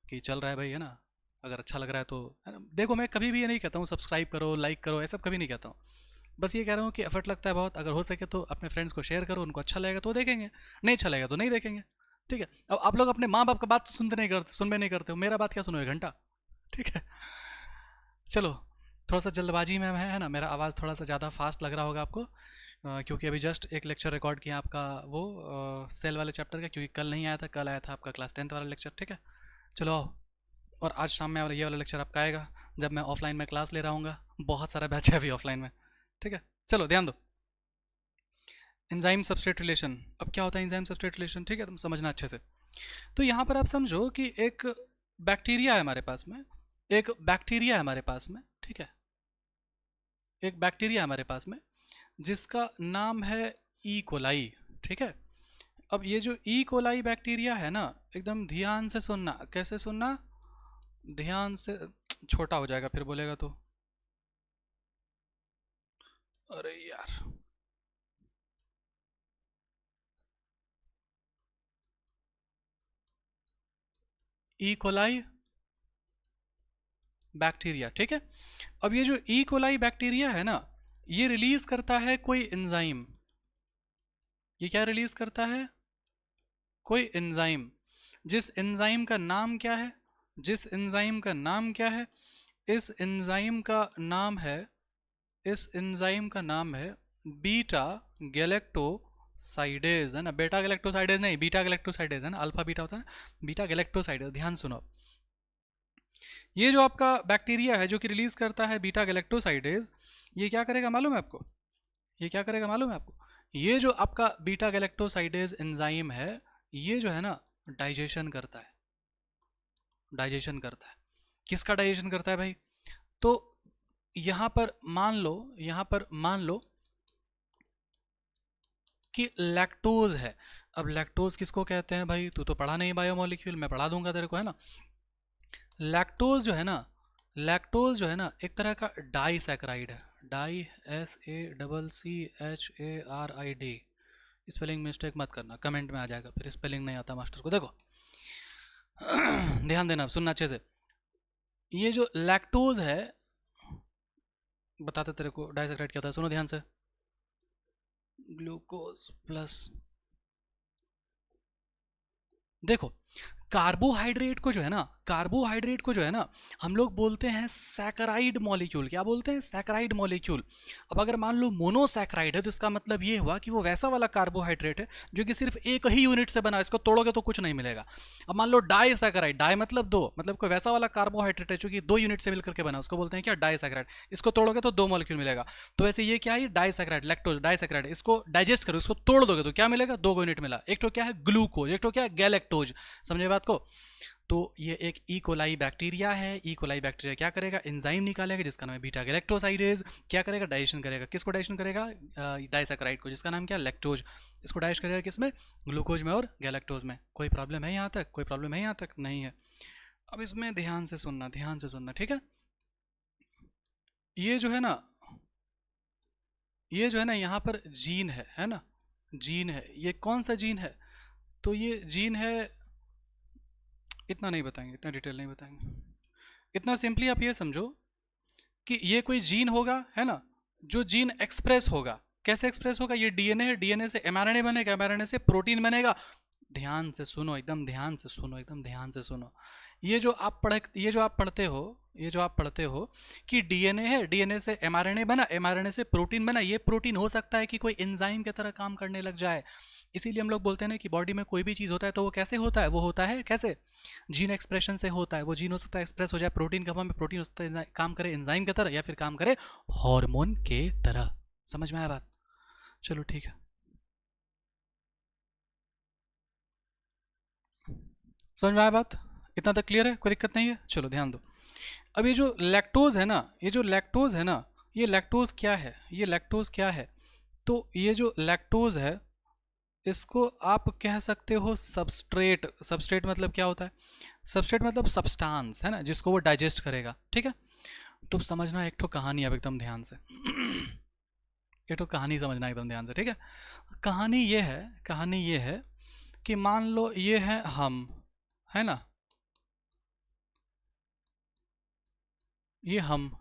कि चल रहा है भाई, है ना। अगर अच्छा लग रहा है तो, है ना, देखो मैं कभी भी ये नहीं कहता हूँ सब्सक्राइब करो लाइक करो, ऐसा कभी नहीं कहता हूँ, बस ये कह रहा हूँ कि एफर्ट लगता है बहुत, अगर हो सके तो अपने फ्रेंड्स को शेयर करो, उनको अच्छा लगेगा तो देखेंगे, नहीं अच्छा लगेगा तो नहीं देखेंगे, ठीक है। अब आप लोग अपने माँ बाप का बात सुनते नहीं करते, सुनबे नहीं करते हो, मेरा बात क्या सुनोगे घंटा, ठीक है। चलो, थोड़ा सा जल्दबाजी में है ना, मेरा आवाज़ थोड़ा सा ज़्यादा फास्ट लग रहा होगा आपको, क्योंकि अभी जस्ट एक लेक्चर रिकॉर्ड किया आपका वो सेल वाले चैप्टर का, क्योंकि कल नहीं आया था, कल आया था आपका क्लास 10th वाला लेक्चर, ठीक है। चलो आओ, और आज शाम में ये वाला लेक्चर आपका आएगा, जब मैं ऑफलाइन में क्लास ले रहा हूँ, बहुत सारा बैच है अभी ऑफलाइन में, ठीक है। चलो ध्यान दो, एंजाइम सबस्ट्रेट रिलेशन। अब क्या होता है एंजाइम सबस्ट्रेट रिलेशन, ठीक है, तुम समझना अच्छे से। तो यहाँ पर आप समझो कि एक बैक्टीरिया है हमारे पास में, एक बैक्टीरिया है हमारे पास में, ठीक है, एक बैक्टीरिया हमारे पास में जिसका नाम है ई कोलाई, ठीक है। अब ये जो ई कोलाई बैक्टीरिया है ना, एकदम ध्यान से सुनना, कैसे सुनना, ध्यान से, छोटा हो जाएगा फिर बोलेगा तो, अरे यार, ई कोलाई बैक्टीरिया, ठीक है। अब ये जो ई कोलाई बैक्टीरिया है ना, ये रिलीज करता है कोई एंजाइम, ये क्या रिलीज करता है, कोई एंजाइम, जिस एंजाइम का नाम क्या है, जिस एंजाइम का नाम क्या है, इस एंजाइम का नाम है, इस एंजाइम का नाम है बीटा गैलेक्टोसाइडेज, है ना। बेटा गैलेक्टोसाइडेज नहीं, बीटा गैलेक्टोसाइडेज, है ना। अल्फा बीटा होता है ना, बीटा गैलेक्टोसाइडेज। ध्यान सुनो, ये जो आपका बैक्टीरिया है जो कि रिलीज करता है बीटा गैलेक्टोसाइडेज, ये क्या करेगा मालूम है आपको? ये क्या करेगा मालूम है आपको? ये जो आपका बीटा गैलेक्टोसाइडेज एंजाइम है, ये जो है ना डाइजेशन करता है, डाइजेशन करता है। किसका डाइजेशन करता है भाई? तो यहां पर मान लो, यहां पर मान लो कि लैक्टोज है। अब लैक्टोज किसको कहते हैं भाई? तू तो पढ़ा नहीं बायोमोलिक्यूल, मैं पढ़ा दूंगा तेरे को, है ना। लैक्टोज जो है ना, लैक्टोज जो है ना एक तरह का डाईसैकराइड है। Die, SACCHARID। स्पेलिंग मिस्टेक मत करना, कमेंट में आ जाएगा फिर स्पेलिंग नहीं आता मास्टर को। देखो ध्यान देना, सुनना अच्छे से। ये जो लैक्टोज है, बताते तेरे को डाईसैकराइड क्या होता है, सुनो ध्यान से। ग्लूकोज प्लस, देखो कार्बोहाइड्रेट को जो है ना, कार्बोहाइड्रेट को जो है ना हम लोग बोलते हैं सैकराइड मॉलिक्यूल। क्या बोलते हैं? Saccharide molecule. अब अगर मान लो मोनोसैकराइड है तो इसका मतलब ये हुआ कि वो वैसा वाला कार्बोहाइड्रेट है जो कि सिर्फ एक ही यूनिट से बना, इसको तोड़ोगे तो कुछ नहीं मिलेगा। अब मान लो डाईसैकराइड, डाई मतलब दो, मतलब कोई वैसा वाला कार्बोहाइड्रेट है जो कि दो यूनिट से मिलकर के बना, उसको बोलते हैं क्या? डाईसैकराइड। इसको तोड़ोगे तो दो मॉलिक्यूल मिलेगा। तो वैसे ये क्या है? डाईसैकराइड, लैक्टोज डाईसैकराइड। इसको डाइजेस्ट करो, इसको तोड़ दोगे तो क्या मिलेगा? दो यूनिट मिला। एक तो क्या है? ग्लूकोज, एक तो क्या है? गैलेक्टोज। समझे बात को? तो ये एक इकोलाई बैक्टीरिया है। इकोलाई बैक्टीरिया क्या करेगा? एंजाइम निकालेगा जिसका नाम है बीटा गैलेक्टोसाइडेज। क्या करेगा? डाइजेशन करेगा। किसको डाइजेशन करेगा? डाइसैकराइड को, जिसका नाम क्या? लैक्टोज। इसको डाइजेस्ट करेगा किसमें? ग्लूकोज में और गैलेक्टोज में। कोई प्रॉब्लम है यहाँ तक? कोई प्रॉब्लम है यहाँ तक? नहीं है। अब इसमें ध्यान से सुनना, ध्यान से सुनना, ठीक है। ये जो है ना, ये जो है ना यहाँ पर जीन है ना, जीन है। ये कौन सा जीन है? तो ये जीन है, इतना नहीं बताएंगे, इतना डिटेल नहीं बताएंगे। इतना सिंपली आप ये समझो कि ये कोई जीन होगा, है ना, जो जीन एक्सप्रेस होगा। कैसे एक्सप्रेस होगा? ये डीएनए है, डीएनए से एमआरएनए बनेगा, एमआरएनए से प्रोटीन बनेगा। ध्यान से सुनो, एकदम ध्यान से सुनो, एकदम ध्यान से सुनो। ये जो आप पढ़ते हो, ये जो आप पढ़ते हो कि डीएनए है, डीएनए से एमआरएनए बना, एमआरएनए से प्रोटीन बना। ये प्रोटीन हो सकता है कि कोई एंजाइम की तरह काम करने लग जाए। इसीलिए हम लोग बोलते हैं ना कि बॉडी में कोई भी चीज़ होता है तो वो कैसे होता है? वो होता है कैसे? जीन एक्सप्रेशन से होता है। वो जीन हो सकता है एक्सप्रेस हो जाए प्रोटीन के फॉर्म में, प्रोटीन हो सकता है काम करे एंजाइम की तरह, या फिर काम करे हार्मोन के तरह। समझ में आया बात? चलो ठीक है, समझ में आया बात? इतना तक क्लियर है? कोई दिक्कत नहीं है? चलो ध्यान दो। अब ये जो लैक्टोज है ना, ये जो लैक्टोज है ना, ये लैक्टोज क्या है? ये लैक्टोज क्या है? तो ये जो लैक्टोज है, इसको आप कह सकते हो सबस्ट्रेट। सबस्ट्रेट मतलब क्या होता है? सबस्ट्रेट मतलब सब्सटेंस, है ना, जिसको वो डाइजेस्ट करेगा। ठीक है, तो समझना एक तो कहानी, अब एकदम ध्यान से एक तो कहानी समझना एकदम ध्यान से, ठीक है। कहानी ये है, कहानी ये है कि मान लो ये है हम, है ना, ये हम,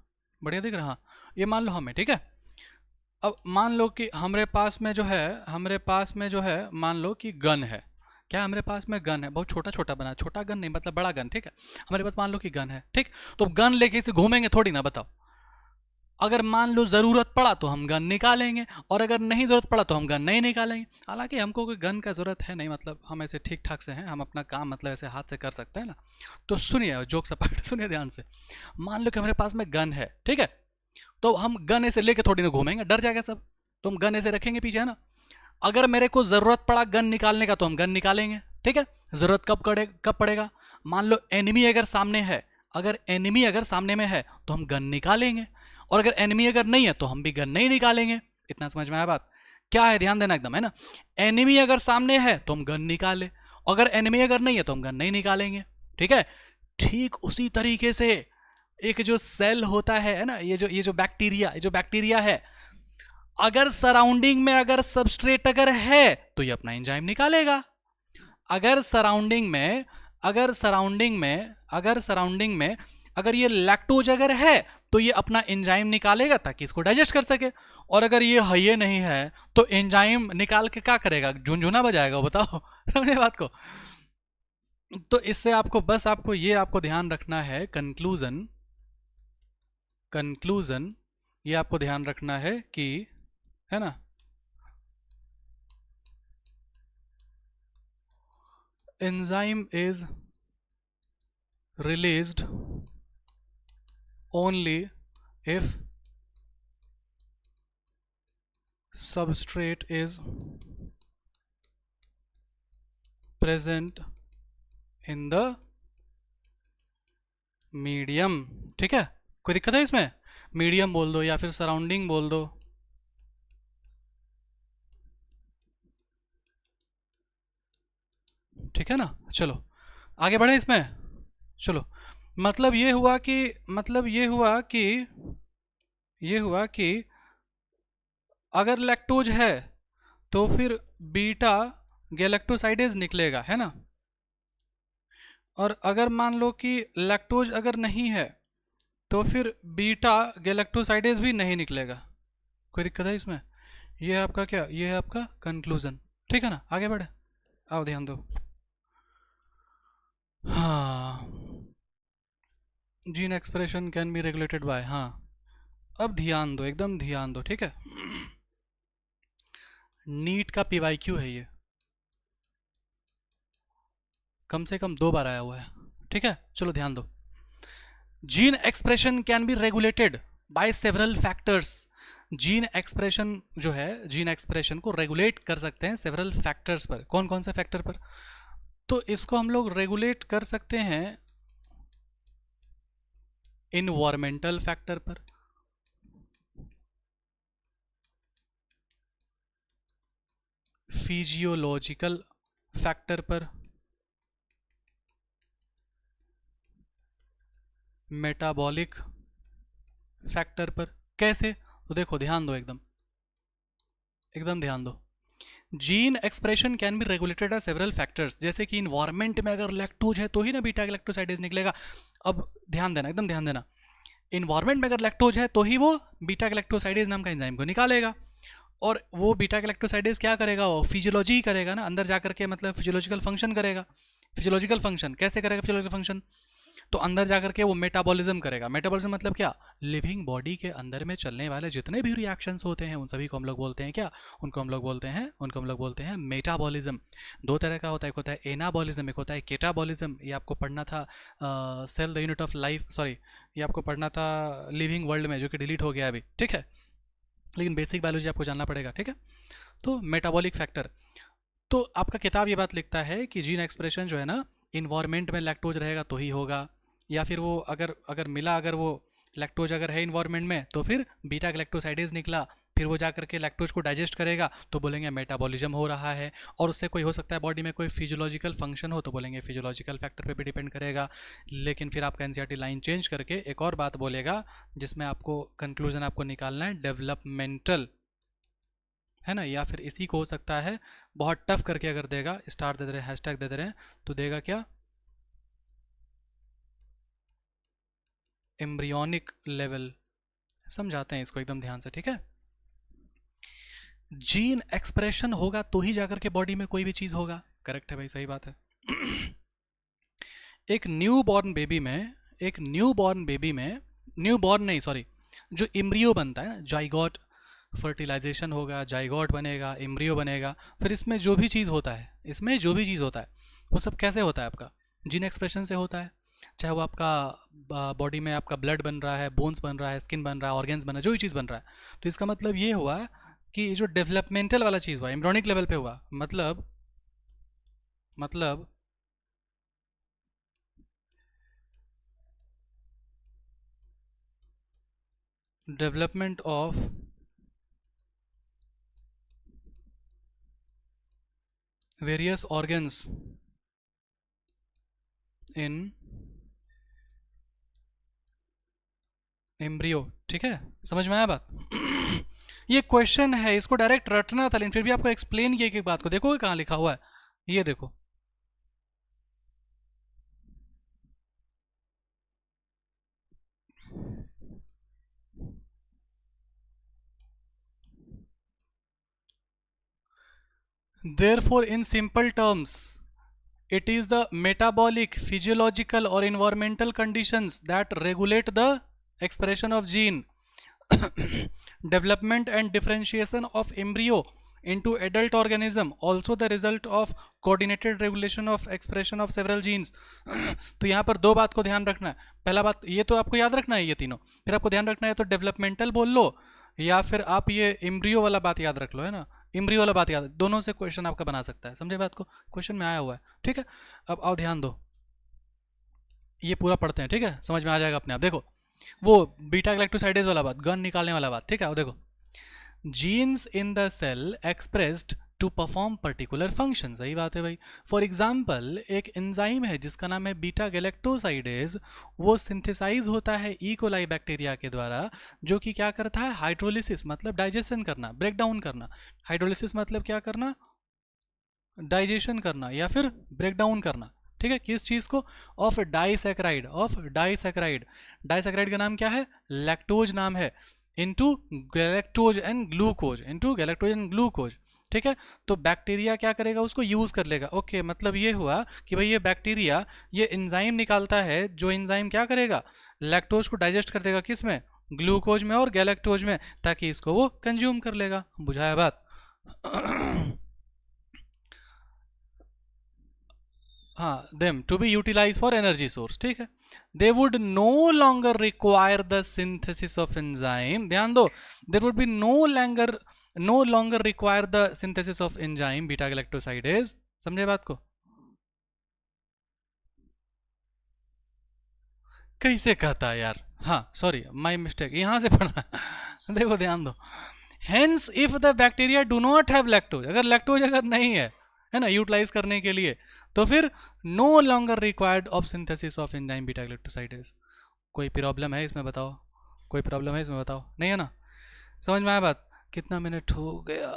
बढ़िया दिख रहा, ये मान लो हम है, ठीक है। अब मान लो कि हमारे पास में जो है, हमारे पास में जो है मान लो कि गन है। क्या हमारे पास में गन है? बहुत छोटा छोटा बना, छोटा गन नहीं मतलब बड़ा गन, ठीक है। हमारे पास मान लो कि गन है, ठीक। तो गन लेके इसे घूमेंगे थोड़ी ना, बताओ। अगर मान लो ज़रूरत पड़ा तो हम गन निकालेंगे, और अगर नहीं ज़रूरत पड़ा तो हम गन नहीं निकालेंगे। हालांकि हमको कोई गन का ज़रूरत है नहीं, मतलब हम ऐसे ठीक ठाक से हैं, हम अपना काम मतलब ऐसे हाथ से कर सकते हैं ना। तो सुनिए, जोक सपाट सुनिए ध्यान से। मान लो कि हमारे पास में गन है, ठीक है। तो हम गन ऐसे लेके थोड़ी ना घूमेंगे, डर जाएगा सब। तो हम गन ऐसे रखेंगे पीछे, है ना। अगर मेरे को ज़रूरत पड़ा गन निकालने का तो हम गन निकालेंगे, ठीक है। ज़रूरत कब पड़ेगा? मान लो एनिमी अगर सामने है, अगर एनिमी अगर सामने में है तो हम गन निकालेंगे, और अगर एनिमी अगर नहीं है तो हम भी गन नहीं निकालेंगे। इतना समझ में आया बात? क्या है, ध्यान देना एकदम, है ना। एनिमी अगर सामने है तो हम गन निकाले, अगर एनिमी अगर नहीं है तो हम गन नहीं निकालेंगे, ठीक है। ठीक उसी तरीके से एक जो सेल होता है ना, ये जो बैक्टीरिया है, अगर सराउंडिंग में अगर सबस्ट्रेट अगर है तो ये अपना एंजाइम निकालेगा। अगर सराउंडिंग में अगर सराउंडिंग में अगर सराउंडिंग में अगर ये लैक्टोज अगर है तो ये अपना एंजाइम निकालेगा ताकि इसको डाइजेस्ट कर सके। और अगर ये नहीं है तो एंजाइम निकाल के क्या करेगा? झुनझुना बजाएगा, बताओ समझे बात को? तो इससे आपको बस आपको ध्यान रखना है, कंक्लूजन कंक्लूजन, ये आपको ध्यान रखना है कि, है ना, enzyme is released only if substrate is present in the medium। ठीक है, कोई दिक्कत है इसमें? मीडियम बोल दो या फिर सराउंडिंग बोल दो। ठीक है ना, चलो आगे बढ़े इसमें। चलो, मतलब ये हुआ कि, ये हुआ कि अगर लैक्टोज है तो फिर बीटा गैलेक्टोसाइडेज निकलेगा, है ना। और अगर मान लो कि लैक्टोज अगर नहीं है तो फिर बीटा गैलेक्टोसाइडेज भी नहीं निकलेगा। कोई दिक्कत है इसमें? ये है आपका क्या, ये है आपका कंक्लूजन। ठीक है ना, आगे बढ़े, आओ ध्यान दो। हाँ, gene expression can be regulated by, हाँ, अब ध्यान दो, एकदम ध्यान दो, ठीक है। नीट का पीवाईक्यू है ये, कम से कम 2 बार आया हुआ है, ठीक है। चलो ध्यान दो, gene expression can be regulated by several factors. Gene expression जो है, जीन एक्सप्रेशन को रेगुलेट कर सकते हैं सेवरल फैक्टर्स पर। कौन कौन से फैक्टर पर? तो इसको हम लोग रेगुलेट कर सकते हैं इन्वायरमेंटल फैक्टर पर, फिजियोलॉजिकल फैक्टर पर, मेटाबॉलिक फैक्टर पर। कैसे? तो देखो ध्यान दो, एकदम एकदम ध्यान दो। Gene expression can be regulated by several factors, जैसे कि इन्वायरमेंट में अगर लैक्टोज है तो ही ना बीटा गैलेक्टोसाइडेज निकलेगा। अब ध्यान देना, एकदम ध्यान देना, इन्वायरमेंट में अगर लैक्टोज है तो ही वो बीटा गैलेक्टोसाइडेज नाम का एंजाइम को निकालेगा। और वो बीटा गैलेक्टोसाइडेज क्या करेगा? वो फिजियोलॉजी करेगा ना, अंदर जाकर के, मतलब फिजियोलॉजिकल फंक्शन करेगा। फिजियोलॉजिकल फंक्शन कैसे करेगा? फिजियोलॉजिकल फंक्शन तो अंदर जाकर के वो मेटाबॉलिज्म करेगा। मेटाबॉलिज्म मतलब क्या? लिविंग बॉडी के अंदर में चलने वाले जितने भी रिएक्शंस होते हैं उन सभी को हम लोग बोलते हैं क्या? उनको हम लोग बोलते हैं मेटाबॉलिज्म। 2 तरह का होता है, एक होता है एनाबॉलिज्म, एक होता है केटाबॉलिज्म। ये आपको पढ़ना था cell the unit of life, sorry, ये आपको पढ़ना था लिविंग वर्ल्ड में, जो कि डिलीट हो गया अभी, ठीक है, लेकिन बेसिक बायोलॉजी आपको जानना पड़ेगा, ठीक है। तो मेटाबॉलिक फैक्टर, तो आपका किताब ये बात लिखता है कि जीन एक्सप्रेशन जो है ना, इन्वायरमेंट में लैक्टोज रहेगा तो ही होगा, या फिर वो अगर अगर मिला, अगर वो लैक्टोज अगर है इन्वायरमेंट में तो फिर बीटा गैलेक्टोसाइडेज निकला, फिर वो जाकर के लैक्टोज को डाइजेस्ट करेगा तो बोलेंगे मेटाबॉलिज्म हो रहा है। और उससे कोई हो सकता है बॉडी में कोई फिजियोलॉजिकल फंक्शन हो तो बोलेंगे फिजियोलॉजिकल फैक्टर पे भी डिपेंड करेगा। लेकिन फिर आपका एनसीईआरटी लाइन चेंज करके एक और बात बोलेगा जिसमें आपको कंक्लूजन आपको निकालना है डेवलपमेंटल, है ना, या फिर इसी को हो सकता है बहुत टफ करके अगर देगा, स्टार दे दे रहे हैं, हैशटैग दे दे रहे हैं, तो देगा क्या? Embryonic level. समझाते हैं इसको एकदम ध्यान से, ठीक है। जीन एक्सप्रेशन होगा तो ही जाकर के बॉडी में कोई भी चीज होगा। करेक्ट है भाई, सही बात है। एक न्यू बॉर्न बेबी में, न्यू बॉर्न नहीं, सॉरी, जो इम्ब्रियो बनता है ना, जाइगोट, फर्टिलाइजेशन होगा, जाइगोट बनेगा, इम्ब्रियो बनेगा, फिर इसमें जो भी चीज़ होता है, वो सब कैसे होता है? आपका जीन एक्सप्रेशन से होता है। चाहे वो आपका बॉडी में आपका ब्लड बन रहा है, बोन्स बन रहा है, स्किन बन रहा है, ऑर्गेन्स बन रहा है, जो भी चीज़ बन रहा है, तो इसका मतलब ये हुआ कि जो डेवलपमेंटल वाला चीज़ हुआ, एम्ब्रियोनिक लेवल पे हुआ, मतलब development of various organs in embryo. ठीक है, समझ में आया बात? ये क्वेश्चन है, इसको डायरेक्ट रटना था, लेकिन फिर भी आपको एक्सप्लेन किया कि बात को देखो कहाँ लिखा हुआ है, ये देखो। Therefore, in simple terms, it is the metabolic, physiological or environmental conditions that regulate the expression of gene, development and differentiation of embryo into adult organism, also the result of coordinated regulation of expression of several genes. तो यहाँ पर दो बात को ध्यान रखना है. पहला बात ये तो आपको याद रखना है ये तीनों, फिर आपको ध्यान रखना है तो डेवलपमेंटल बोल लो या फिर आप ये एम्ब्रियो वाला बात याद रख लो, है ना, एम्ब्रियो वाला बात याद, दोनों से क्वेश्चन आपका बना सकता है. समझे बात को, क्वेश्चन में आया हुआ है. ठीक है, अब आओ ध्यान दो, ये पूरा पढ़ते हैं. ठीक है, समझ में आ जाएगा अपने आप. देखो वो बीटा गैलेक्टोसाइडेज वाला बात, गन निकालने वाला बात. ठीक है, अब देखो genes in the cell expressed to perform particular function. सही बात है भाई. फॉर एग्जाम्पल एक एंजाइम है जिसका नाम है बीटा गैलेक्टोसाइडेज, वो सिंथेसाइज होता है ई कोलाई बैक्टीरिया के द्वारा, जो कि क्या करता है, हाइड्रोलिसिस मतलब डाइजेशन करना, ब्रेक डाउन करना. हाइड्रोलिसिस मतलब क्या करना, डाइजेशन करना या फिर ब्रेक डाउन करना. ठीक है, किस चीज को, of disaccharide, of disaccharide. Disaccharide का नाम क्या है, लैक्टोज नाम है, into galactose and glucose, into galactose and glucose. ठीक है, तो बैक्टीरिया क्या करेगा, उसको यूज कर लेगा. ओके, मतलब ये हुआ कि भाई ये बैक्टीरिया ये एंजाइम निकालता है, जो एंजाइम क्या करेगा, लैक्टोज को डाइजेस्ट कर देगा, किस में, ग्लूकोज में और गैलेक्टोज में, ताकि इसको वो कंज्यूम कर लेगा. बुझाया बात. हाँ, them to be utilise for energy source. ठीक है, they would no longer require the synthesis of enzyme. ध्यान दो, there would be no longer require the synthesis of enzyme beta galactosidase. समझे बात को, कैसे कहता है यार, हाँ सॉरी माई मिस्टेक, यहां से पढ़ना. देखो ध्यान दो, hence if the bacteria do not have lactose, अगर लैक्टोज अगर नहीं है ना, यूटिलाइज करने के लिए, तो फिर no longer required of synthesis of enzyme beta galactosidase. कोई प्रॉब्लम है इसमें बताओ, कोई प्रॉब्लम है इसमें बताओ, नहीं है ना. समझ में आया बात. कितना मिनट हो गया,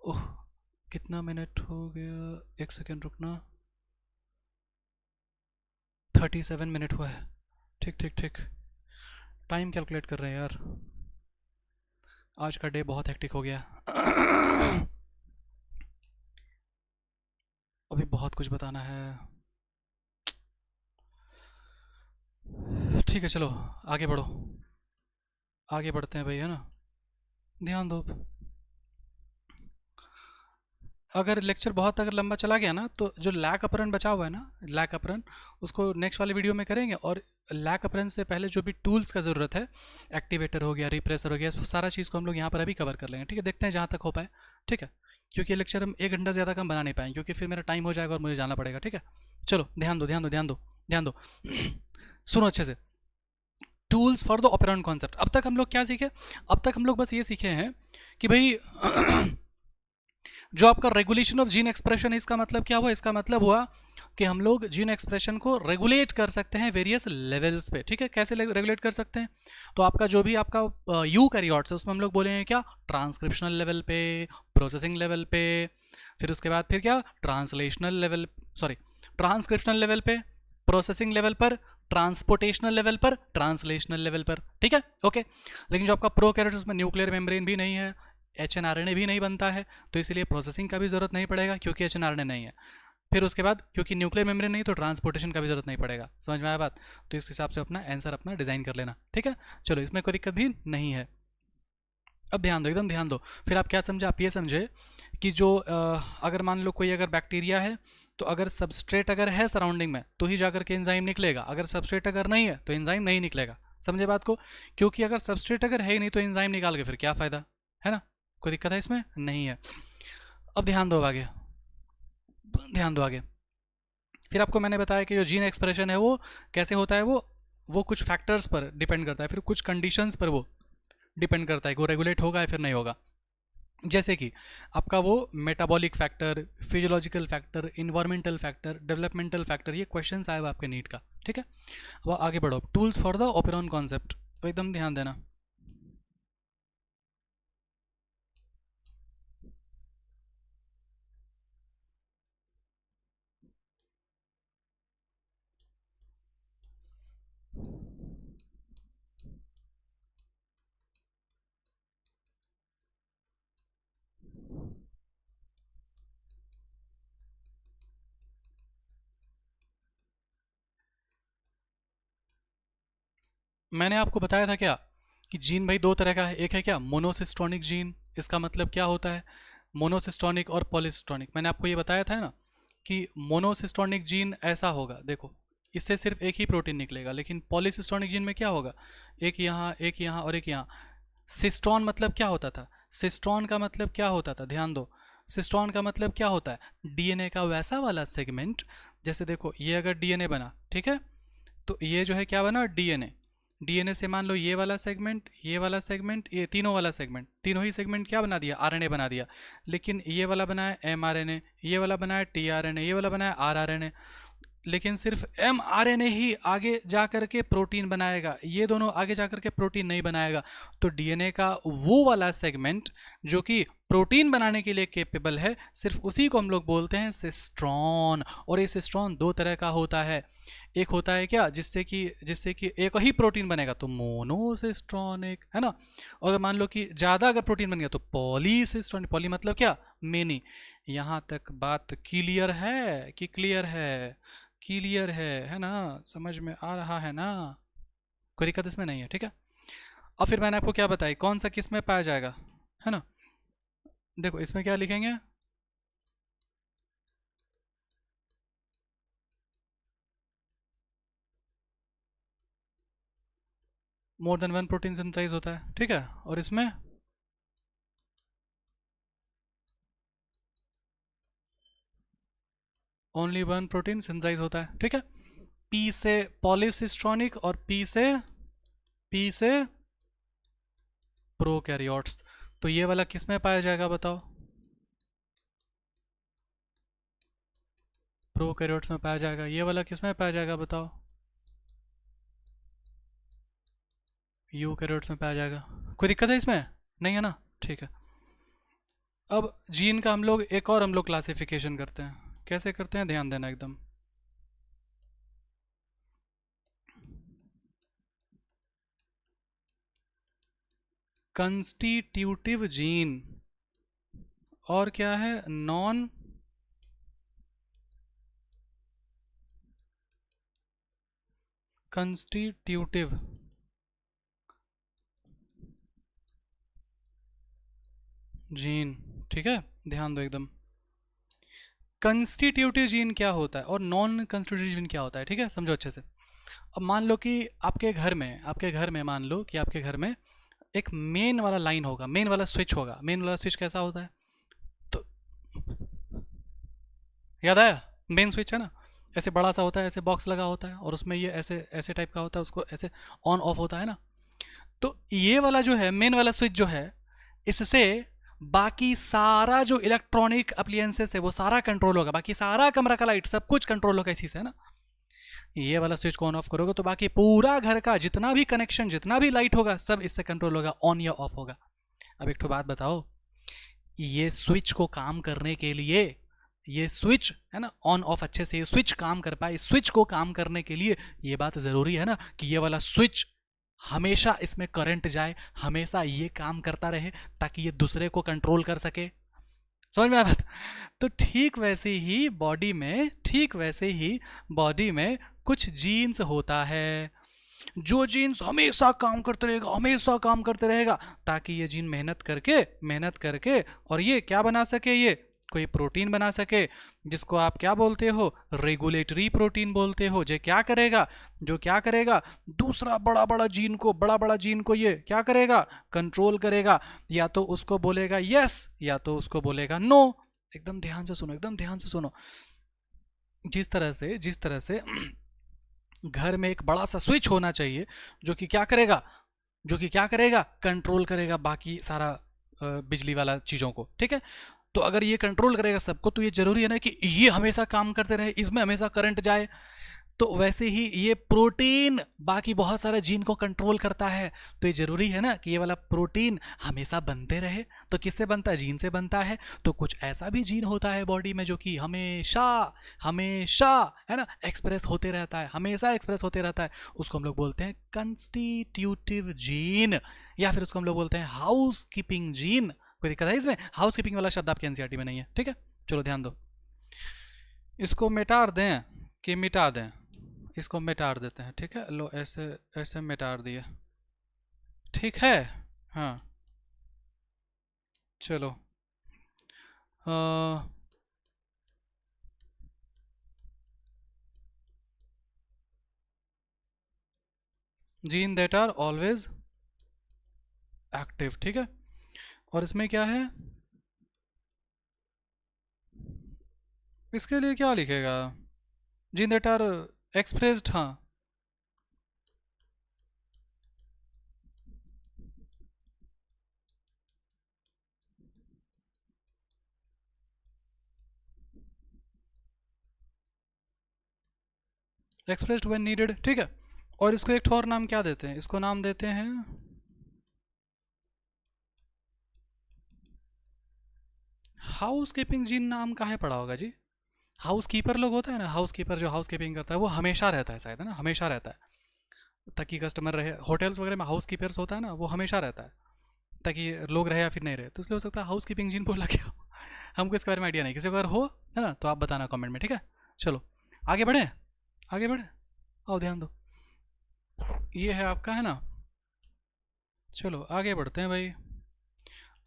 ओह कितना मिनट हो गया, एक सेकेंड रुकना, 37 मिनट हुआ है. ठीक ठीक ठीक, टाइम कैलकुलेट कर रहे हैं यार, आज का डे बहुत हेक्टिक हो गया. अभी बहुत कुछ बताना है. ठीक है चलो आगे बढ़ो, आगे बढ़ते हैं भाई, है ना. ध्यान दो, अगर लेक्चर बहुत अगर लंबा चला गया ना, तो जो लैक अपरन बचा हुआ है ना, लैक अपरन, उसको नेक्स्ट वाले वीडियो में करेंगे. और लैक अपरन से पहले जो भी टूल्स का ज़रूरत है, एक्टिवेटर हो गया, रिप्रेसर हो गया, सारा चीज़ को हम लोग यहाँ पर अभी कवर कर लेंगे. ठीक है, देखते हैं जहाँ तक हो पाए. ठीक है, क्योंकि लेक्चर हम 1 घंटा ज़्यादा कम बना नहीं पाएंगे, क्योंकि फिर मेरा टाइम हो जाएगा और मुझे जाना पड़ेगा. ठीक है, चलो ध्यान दो ध्यान दो ध्यान दो ध्यान दो. सुनो अच्छे से, tools for the operant concept. अब तक हम लोग क्या सीखे, अब तक हम लोग बस ये सीखे हैं कि भाई जो आपका रेगुलेशन ऑफ जीन एक्सप्रेशन है, इसका मतलब क्या हुआ, इसका मतलब हुआ कि हम लोग जीन एक्सप्रेशन को रेगुलेट कर सकते हैं वेरियस लेवल्स पे. ठीक है, कैसे रेगुलेट कर सकते हैं, तो आपका जो भी आपका यूकैरियोट्स है उसमें हम लोग बोलेंगे क्या, ट्रांसक्रिप्शनल लेवल पे, प्रोसेसिंग लेवल पे, फिर उसके बाद फिर क्या, translational level, sorry transcriptional level पे, प्रोसेसिंग लेवल पर, ट्रांसपोर्टेशनल लेवल पर, ट्रांसलेशनल लेवल पर. ठीक है, ओके. लेकिन जो आपका प्रोकैरियोट्स में न्यूक्लियर मेम्ब्रेन भी नहीं है, एचएनआरएनए भी नहीं बनता है, तो इसलिए प्रोसेसिंग का भी जरूरत नहीं पड़ेगा क्योंकि एचएनआरएनए नहीं है. फिर उसके बाद क्योंकि न्यूक्लियर मेम्ब्रेन नहीं, तो ट्रांसपोर्टेशन का भी जरूरत नहीं पड़ेगा. समझ में आया बात. तो इस हिसाब से अपना आंसर अपना डिजाइन कर लेना. ठीक है, चलो इसमें कोई दिक्कत भी नहीं है. अब ध्यान दो, एकदम ध्यान दो. फिर आप क्या समझे, आप ये समझे कि जो अगर मान लो कोई अगर बैक्टीरिया है, तो अगर सबस्ट्रेट अगर है सराउंडिंग में तो ही जाकर के एंजाइम निकलेगा, अगर सबस्ट्रेट अगर नहीं है तो एंजाइम नहीं निकलेगा. समझे बात को, क्योंकि अगर सबस्ट्रेट अगर है ही नहीं तो एंजाइम निकाल के फिर क्या फ़ायदा, है ना. कोई दिक्कत है इसमें, नहीं है. अब ध्यान दो आगे, ध्यान दो आगे. फिर आपको मैंने बताया कि जो जीन एक्सप्रेशन है वो कैसे होता है, वो कुछ फैक्टर्स पर डिपेंड करता है, फिर कुछ कंडीशंस पर वो डिपेंड करता है कि वो रेगुलेट होगा या फिर नहीं होगा. जैसे कि आपका वो metabolic factor, physiological factor, environmental factor, developmental factor, ये क्वेश्चंस आए हुआ आपके नीट का. ठीक है, अब आगे बढ़ो, tools for the operon concept, तो एकदम ध्यान देना. मैंने आपको बताया था क्या कि जीन भाई दो तरह का है। एक है क्या मोनोसिस्टोनिक जीन, इसका मतलब क्या होता है मोनोसिस्टोनिक और पॉलीसिस्टोनिक। मैंने आपको ये बताया था ना कि मोनोसिस्टोनिक जीन ऐसा होगा, देखो इससे सिर्फ एक ही प्रोटीन निकलेगा, लेकिन पॉलीसिस्टोनिक जीन में क्या होगा, एक यहाँ और एक यहाँ। सिस्टोन मतलब क्या होता था, सिस्टोन का मतलब क्या होता था, ध्यान दो। सिस्टोन का मतलब क्या होता है, डीएनए का वैसा वाला सेगमेंट। जैसे देखो ये अगर डीएनए बना, ठीक है, तो ये जो है क्या बना डीएनए। डीएनए से मान लो ये वाला सेगमेंट, ये वाला सेगमेंट, ये तीनों वाला सेगमेंट, तीनों ही सेगमेंट क्या बना दिया, आरएनए बना दिया। लेकिन ये वाला बनाया एमआरएनए, ये वाला बनाया टीआरएनए, ये वाला बनाया आरआरएनए। लेकिन सिर्फ एमआरएनए ही आगे जा करके प्रोटीन बनाएगा, ये दोनों आगे जा करके प्रोटीन नहीं बनाएगा। तो डीएनए का वो वाला सेगमेंट जो कि प्रोटीन बनाने के लिए केपेबल है, सिर्फ उसी को हम लोग बोलते हैं सिस्ट्रॉन। और ये सिस्ट्रॉन दो तरह का होता है। एक होता है क्या, जिससे कि एक ही प्रोटीन बनेगा तो मोनोसिस्ट्रॉनिक, है ना। और मान लो कि ज़्यादा अगर प्रोटीन बन गया तो पॉलीसिस्ट्रॉनिक। पॉली मतलब क्या, मेनी। यहाँ तक बात क्लियर है कि क्लियर है, क्लियर है ना, समझ में आ रहा है ना, कोई दिक्कत इसमें नहीं है, ठीक है। और फिर मैंने आपको क्या बताई कौन सा किस में पाया जाएगा, है ना। देखो इसमें क्या लिखेंगे, more than one protein synthesise होता है, ठीक है। और इसमें ओनली वन प्रोटीन सिंथेसाइज होता है, ठीक है। पी से पॉलीसिस्ट्रॉनिक और पी से प्रोकैरियोट्स। तो ये वाला किस में पाया जाएगा बताओ, प्रोकैरियोट्स में पाया जाएगा। ये वाला किस में पाया जाएगा बताओ, यूकैरियोट्स में पाया जाएगा। कोई दिक्कत है इसमें, नहीं है ना, ठीक है। अब जीन का हम लोग क्लासिफिकेशन करते हैं, कैसे करते हैं ध्यान देना एकदम। कंस्टिट्यूटिव जीन और क्या है नॉन कंस्टिट्यूटिव जीन, ठीक है। ध्यान दो एकदम, कंस्टिट्यूटिव जीन क्या होता है और नॉन कंस्टिट्यूटिव जीन क्या होता है, ठीक है, समझो अच्छे से। अब मान लो कि आपके घर में मान लो कि आपके घर में एक मेन वाला लाइन होगा, मेन वाला स्विच होगा। मेन वाला स्विच कैसा होता है, तो याद आया, मेन स्विच है ना, ऐसे बड़ा सा होता है, ऐसे बॉक्स लगा होता है और उसमें ये ऐसे ऐसे टाइप का होता है, उसको ऐसे ऑन ऑफ होता है ना। तो ये वाला जो है मेन वाला स्विच जो है, इससे बाकी सारा जो इलेक्ट्रॉनिक अप्लायंसेस है वो सारा कंट्रोल होगा, बाकी सारा कमरा का लाइट सब कुछ कंट्रोल होगा इसी से, है ना। ये वाला स्विच को ऑन ऑफ करोगे तो बाकी पूरा घर का जितना भी कनेक्शन, जितना भी लाइट होगा सब इससे कंट्रोल होगा, ऑन या ऑफ होगा। अब एक तो बात बताओ, ये स्विच को काम करने के लिए, ये स्विच है ना ऑन ऑफ अच्छे से ये स्विच काम कर पाए, इस स्विच को काम करने के लिए ये बात ज़रूरी है ना कि ये वाला स्विच हमेशा इसमें करंट जाए, हमेशा ये काम करता रहे ताकि ये दूसरे को कंट्रोल कर सके। समझ में आ बात। तो ठीक वैसे ही बॉडी में कुछ जीन्स होता है, जो जीन्स हमेशा काम करते रहेगा, हमेशा काम करते रहेगा, ताकि ये जीन मेहनत करके और ये क्या बना सके, ये कोई प्रोटीन बना सके, जिसको आप क्या बोलते हो, रेगुलेटरी प्रोटीन बोलते हो। जो क्या करेगा दूसरा बड़ा बड़ा जीन को ये क्या करेगा, कंट्रोल करेगा। या तो उसको बोलेगा यस या तो उसको बोलेगा नो। एकदम ध्यान से सुनो, एकदम ध्यान से सुनो। जिस तरह से घर में एक बड़ा सा स्विच होना चाहिए जो कि क्या करेगा कंट्रोल करेगा बाकी सारा बिजली वाला चीज़ों को, ठीक है। तो अगर ये कंट्रोल करेगा सबको तो ये जरूरी है ना कि ये हमेशा काम करते रहे, इसमें हमेशा करंट जाए। तो वैसे ही ये प्रोटीन बाकी बहुत सारे जीन को कंट्रोल करता है, तो ये जरूरी है ना कि ये वाला प्रोटीन हमेशा बनते रहे। तो किससे बनता है, जीन से बनता है। तो कुछ ऐसा भी जीन होता है बॉडी में जो कि हमेशा हमेशा है ना एक्सप्रेस होते रहता है, हमेशा एक्सप्रेस होते रहता है। उसको हम लोग बोलते हैं कंस्टिट्यूटिव जीन, या फिर उसको हम लोग बोलते हैं हाउस कीपिंग जीन। कोई दिक्कत है इसमें, हाउस कीपिंग वाला शब्द आपके एनसीईआरटी में नहीं है, ठीक है। चलो ध्यान दो, इसको मिटा दें कि मिटा दें, इसको मिटार देते हैं, ठीक है, लो ऐसे ऐसे मिटार दिए, ठीक है। हाँ चलो, gene that are always active, ठीक है। और इसमें क्या है, इसके लिए क्या लिखेगा, जीन दैट आर एक्सप्रेस्ड, हाँ एक्सप्रेस्ड व्हेन नीडेड, ठीक है। और इसको एक और नाम क्या देते हैं, इसको नाम देते हैं हाउस कीपिंग जीन। नाम कहाँ पड़ा होगा जी, हाउस कीपर लोग होता है ना, हाउस कीपर जो हाउस कीपिंग करता है वो हमेशा रहता है शायद, है ना, हमेशा रहता है ताकि कस्टमर रहे। होटल्स वगैरह में हाउस कीपर्स होता है ना, वो हमेशा रहता है ताकि लोग रहे या फिर नहीं रहे, तो इसलिए हो सकता है हाउस कीपिंग जिन बोला क्या हो। हमको इसके बारे में आइडिया नहीं, किसी को अगर हो है ना तो आप बताना कमेंट में, ठीक है। चलो आगे बढ़े, आगे बढ़े, आओ ध्यान दो, ये है आपका, है ना। चलो आगे बढ़ते हैं भाई।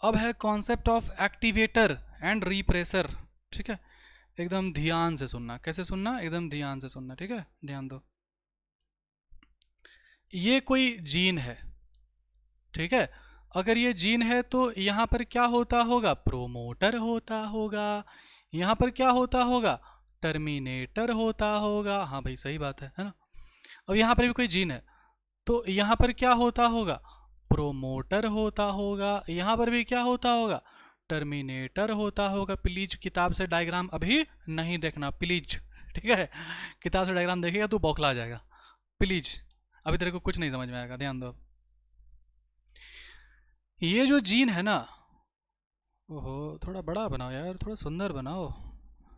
अब है concept of activator and repressor, ठीक है। एकदम ध्यान से सुनना, कैसे सुनना, एकदम ध्यान से सुनना, ठीक है, ध्यान दो। ये कोई जीन है, ठीक है। अगर ये जीन है तो यहाँ पर क्या होता होगा, प्रोमोटर होता होगा। यहाँ पर क्या होता होगा, टर्मिनेटर होता होगा। हाँ भाई सही बात है ना। अब यहाँ पर भी कोई जीन है तो यहाँ पर क्या होता होगा, प्रोमोटर होता होगा। यहाँ पर भी क्या होता होगा, टर्मिनेटर होता होगा। प्लीज किताब से डायग्राम अभी नहीं देखना प्लीज, ठीक है। किताब से डायग्राम देखेगा तो बौखला जाएगा, प्लीज। अभी तेरे को कुछ नहीं समझ में आएगा, ध्यान दो। ये जो जीन है ना, ओहो थोड़ा बड़ा बनाओ यार, थोड़ा सुंदर बनाओ।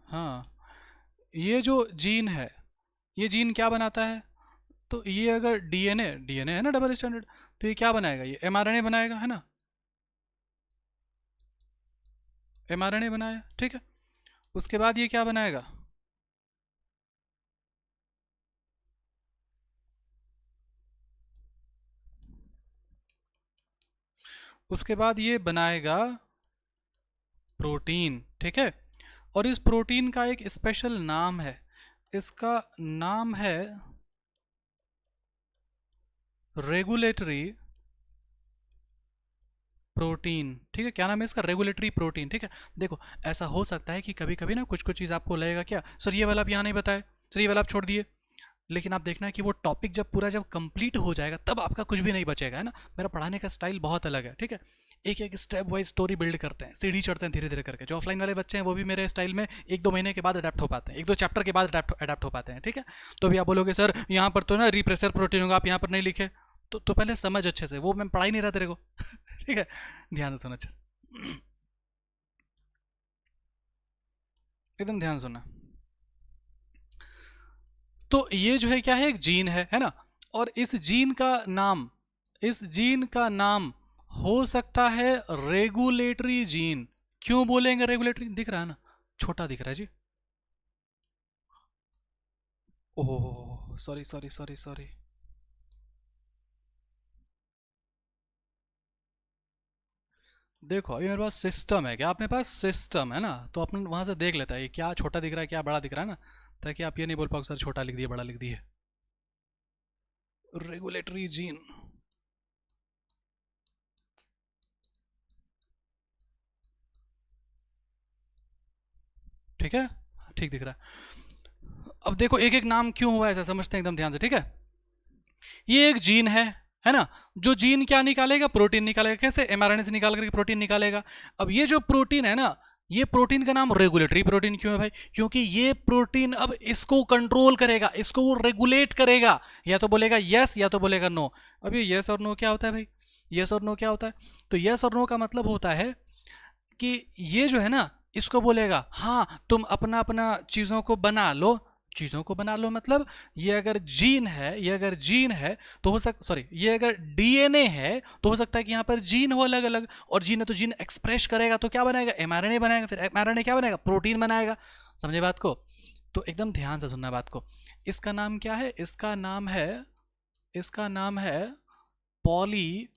हाँ, ये जो जीन है, ये जीन क्या बनाता है, तो ये अगर डीएनए, डीएनए है ना डबल स्टैंडर्ड, तो ये क्या बनाएगा, ये एमआरएनए बनाएगा, है ना, एमआरएनए बनाया, ठीक है। उसके बाद ये क्या बनाएगा, उसके बाद ये बनाएगा प्रोटीन, ठीक है। और इस प्रोटीन का एक स्पेशल नाम है, इसका नाम है रेगुलेटरी प्रोटीन, ठीक है। क्या नाम है इसका, रेगुलेटरी प्रोटीन, ठीक है। देखो ऐसा हो सकता है कि कभी कभी ना कुछ कुछ चीज़ आपको लगेगा क्या सर ये वाला आप यहाँ नहीं बताए, सर ये वाला आप छोड़ दिए, लेकिन आप देखना कि वो टॉपिक जब पूरा जब कंप्लीट हो जाएगा तब आपका कुछ भी नहीं बचेगा, है ना। मेरा पढ़ाने का स्टाइल बहुत अलग है, ठीक है। एक एक स्टेप वाइज स्टोरी बिल्ड करते हैं, सीढ़ी चढ़ते हैं धीरे धीरे करके। जो ऑफलाइन वाले बच्चे हैं वो भी मेरे स्टाइल में एक दो महीने के बाद अडेप्ट हो पाते हैं, एक दो चैप्टर के बाद अडेप्ट हो पाते हैं, ठीक है। तो भी आप बोलोगे सर यहाँ पर तो ना रिप्रेसर प्रोटीन होगा, आप यहाँ पर नहीं लिखे, तो पहले समझ अच्छे से, वो मैं पढ़ा ही नहीं रहा तेरे को ठीक है, ध्यान से सुनो अच्छे से, एकदम ध्यान सुनना। तो ये जो है क्या है, एक जीन है ना। और इस जीन का नाम, इस जीन का नाम हो सकता है रेगुलेटरी जीन। क्यों बोलेंगे रेगुलेटरी, दिख रहा है ना, छोटा दिख रहा है जी। Oh sorry sorry sorry sorry, देखो अभी मेरे पास सिस्टम है, क्या अपने पास सिस्टम है ना, तो अपन वहां से देख लेता है ये क्या छोटा दिख रहा है क्या बड़ा दिख रहा है ना, ताकि आप ये नहीं बोल पाओ सर छोटा लिख दिए बड़ा लिख दिए। रेगुलेटरी जीन, ठीक है, ठीक दिख रहा है। अब देखो एक एक नाम क्यों हुआ ऐसा समझते हैं एकदम ध्यान से, ठीक है। ये एक जीन है ना, जो जीन क्या निकालेगा, प्रोटीन निकालेगा। कैसे, एमआरएनए से निकाल करके प्रोटीन निकालेगा। अब ये जो प्रोटीन है ना, ये प्रोटीन का नाम रेगुलेटरी प्रोटीन क्यों है भाई, क्योंकि ये प्रोटीन अब इसको कंट्रोल करेगा, इसको वो रेगुलेट करेगा। या तो बोलेगा यस या तो बोलेगा नो। अब ये यस और नो क्या होता है भाई, यस और नो क्या होता है, तो यस और नो का मतलब होता है कि ये जो है ना, इसको बोलेगा हाँ तुम अपना अपना चीज़ों को बना लो, चीज़ों को बना लो मतलब ये अगर जीन है, ये अगर जीन है तो हो सकता, सॉरी ये अगर डीएनए है तो हो सकता है कि यहाँ पर जीन हो अलग अलग, और जीन है तो जीन एक्सप्रेस करेगा तो क्या बनाएगा, एमआरएनए बनाएगा, फिर एमआरएनए क्या बनाएगा, प्रोटीन बनाएगा। समझे बात को। तो एकदम ध्यान से सुनना बात को। इसका नाम क्या है? इसका नाम है पॉलीसिस्ट्रॉनिक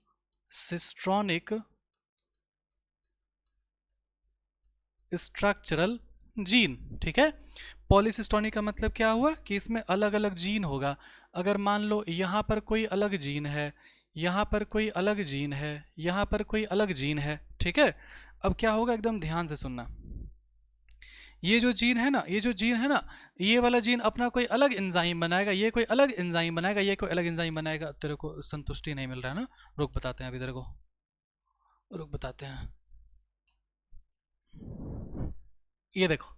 स्ट्रक्चरल जीन। ठीक है, पॉलीसिस्टोनिक का मतलब क्या हुआ कि इसमें अलग अलग जीन होगा। अगर मान लो यहाँ पर कोई अलग जीन है, यहाँ पर कोई अलग जीन है, यहाँ पर कोई अलग जीन है, ठीक है। अब क्या होगा, एकदम ध्यान से सुनना। ये जो जीन है ना, ये वाला जीन अपना कोई अलग एंजाइम बनाएगा, ये कोई अलग एंजाइम बनाएगा, ये कोई अलग एंजाइम बनाएगा। तेरे को संतुष्टि नहीं मिल रहा है ना? रुक बताते हैं अभी तेरे को, रुक बताते हैं। ये देखो,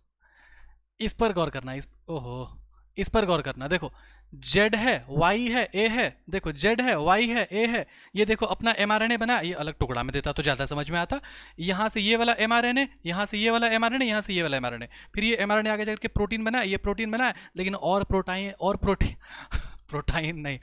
इस पर गौर करना, इस पर गौर करना। देखो, जेड है, वाई है, ए है। देखो, जेड है, वाई है, ए है। ये देखो अपना एमआरएनए बना, ये अलग टुकड़ा में देता तो ज्यादा समझ में आता। यहाँ से ये वाला एमआरएनए, यहाँ से ये वाला एमआरएनए, यहाँ से ये वाला एमआरएनए, फिर ये एमआरएनए आगे जाकर प्रोटीन बना, ये प्रोटीन बना, लेकिन और प्रोटीन प्रोटीन नहीं,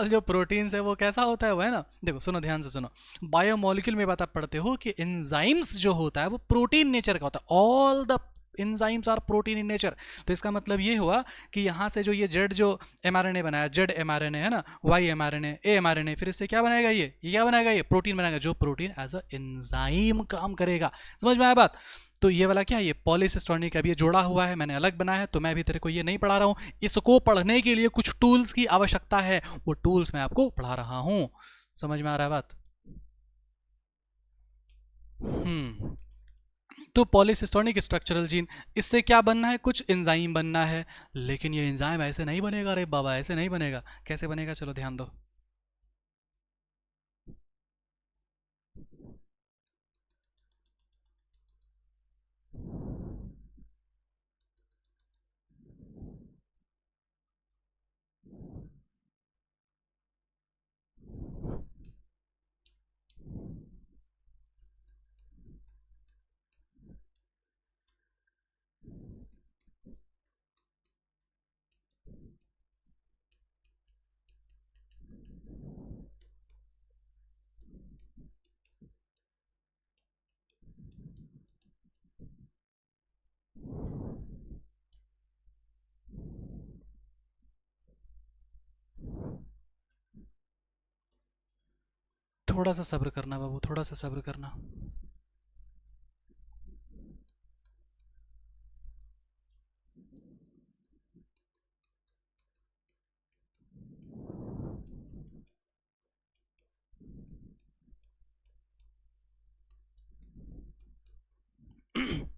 जो प्रोटीन्स है वो कैसा होता है, वो है ना। देखो सुनो, ध्यान से सुनो। बायोमोलिक्यूल में बात आप पढ़ते हो कि एंजाइम्स जो होता है वो प्रोटीन नेचर का होता है। All the enzymes are protein in nature. तो इसका मतलब ये हुआ कि यहाँ से जो ये जेड जो एमआरएनए बनाया, जेड एमआरएनए है ना, वाई एमआरएनए, ए एमआरएनए, फिर इससे क्या बनाएगा, ये क्या बनाएगा, ये प्रोटीन बनाएगा, जो प्रोटीन एज अ एंजाइम काम करेगा। समझ में आया बात? तो ये वाला क्या है, ये पॉलीसिस्टोनिक, अब ये जोड़ा हुआ है, मैंने अलग बनाया है, तो मैं भी तेरे को ये नहीं पढ़ा रहा हूँ। इसको पढ़ने के लिए कुछ टूल्स की आवश्यकता है, वो टूल्स मैं आपको पढ़ा रहा हूँ। समझ में आ रहा है बात? तो पॉलीसिस्टोनिक स्ट्रक्चरल जीन, इससे क्या बनना है, कुछ एंजाइम बनना है। लेकिन ये एंजाइम ऐसे नहीं बनेगा रे बाबा, ऐसे नहीं बनेगा। कैसे बनेगा, चलो ध्यान दो। थोड़ा सा सब्र करना बाबू, थोड़ा सा सब्र करना।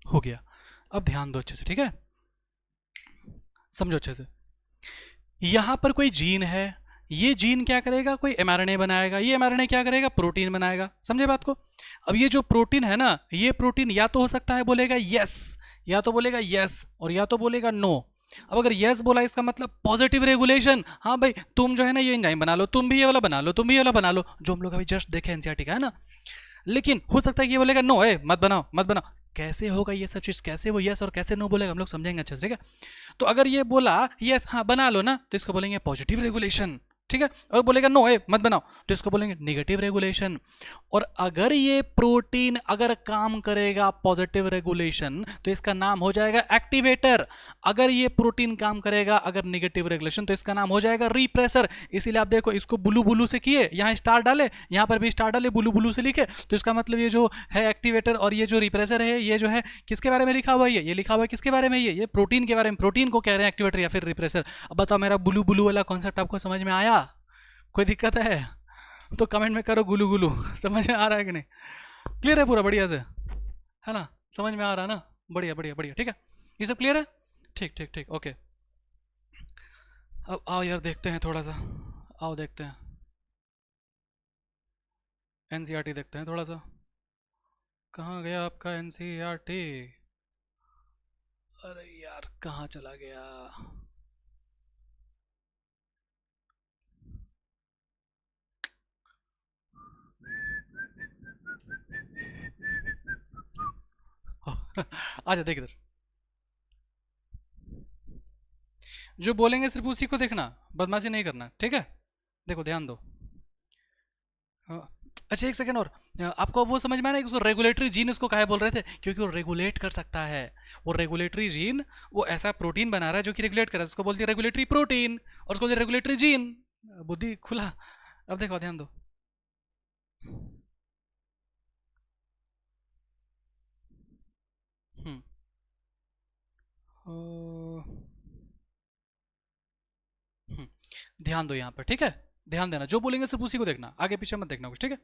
हो गया। अब ध्यान दो अच्छे से, ठीक है, समझो अच्छे से। यहां पर कोई जीन है, ये जीन क्या करेगा, कोई एमआरएनए बनाएगा, ये एमआरएनए क्या करेगा, प्रोटीन बनाएगा। समझे बात को? अब ये जो प्रोटीन है ना, ये प्रोटीन या तो हो सकता है बोलेगा यस, या तो बोलेगा यस, और या तो बोलेगा नो। अब अगर यस बोला, इसका मतलब पॉजिटिव रेगुलेशन। हाँ भाई, तुम जो है ना ये एंजाइम बना लो, तुम भी ये वाला बना लो, तुम भी ये वाला बना लो, जो हम लोग अभी जस्ट देखे एनसीईआरटी का है ना। लेकिन हो सकता है कि ये बोलेगा नो, है मत बनाओ मत बनाओ। कैसे होगा ये सब चीज, कैसे वो यस और कैसे नो बोलेगा, हम लोग समझेंगे अच्छे से, ठीक है। तो अगर ये बोला यस, हाँ बना लो ना, तो इसको बोलेंगे पॉजिटिव रेगुलेशन, ठीक है। और बोलेगा नो है मत बनाओ, तो इसको बोलेंगे नेगेटिव रेगुलेशन। और अगर ये प्रोटीन अगर काम करेगा पॉजिटिव रेगुलेशन, तो इसका नाम हो जाएगा एक्टिवेटर। अगर ये प्रोटीन काम करेगा अगर नेगेटिव रेगुलेशन, तो इसका नाम हो जाएगा रिप्रेसर। इसीलिए आप देखो, इसको ब्लू ब्लू से किए, यहाँ स्टार डाले, यहाँ पर भी स्टार डाले, ब्लू ब्लू से लिखे, तो इसका मतलब ये जो है एक्टिवेटर और ये जो रिप्रेसर है, ये जो है किसके बारे में लिखा हुआ है, ये लिखा हुआ है किसके बारे में, ये प्रोटीन के बारे में। प्रोटीन को कह रहे हैं एक्टिवेटर या फिर रिप्रेसर। अब बताओ, मेरा ब्लू ब्लू वाला कॉन्सेप्ट आपको समझ में आया? कोई दिक्कत है तो कमेंट में करो गुलू गुलू। समझ में आ रहा है कि नहीं? क्लियर है पूरा बढ़िया से, है ना? समझ में आ रहा है ना? बढ़िया बढ़िया बढ़िया, ठीक है, ये सब क्लियर है? ठीक ठीक ठीक, ओके। अब आओ यार देखते हैं थोड़ा सा, आओ देखते हैं एनसीईआरटी, देखते हैं थोड़ा सा। कहाँ गया आपका एनसीईआरटी? अरे यार कहाँ चला गया? अच्छा देख इधर, जो बोलेंगे सिर्फ उसी को देखना, बदमाशी नहीं करना, ठीक है। देखो ध्यान दो। अच्छा एक सेकंड और, आपको वो समझ में आया ना कि उसको रेगुलेटरी जीन उसको काहे बोल रहे थे? क्योंकि वो रेगुलेट कर सकता है। वो रेगुलेटरी जीन वो ऐसा प्रोटीन बना रहा है जो कि रेगुलेट कर रहा है, उसको बोलते हैं रेगुलेटरी प्रोटीन, और उसको बोलते हैं रेगुलेटरी जीन। बुद्धि खुला। अब देखो ध्यान दो। हम्म हम्म, ध्यान दो यहाँ पर, ठीक है? ध्यान देना, जो बोलेंगे सिर्फ उसी को देखना, आगे पीछे मत देखना कुछ, ठीक है?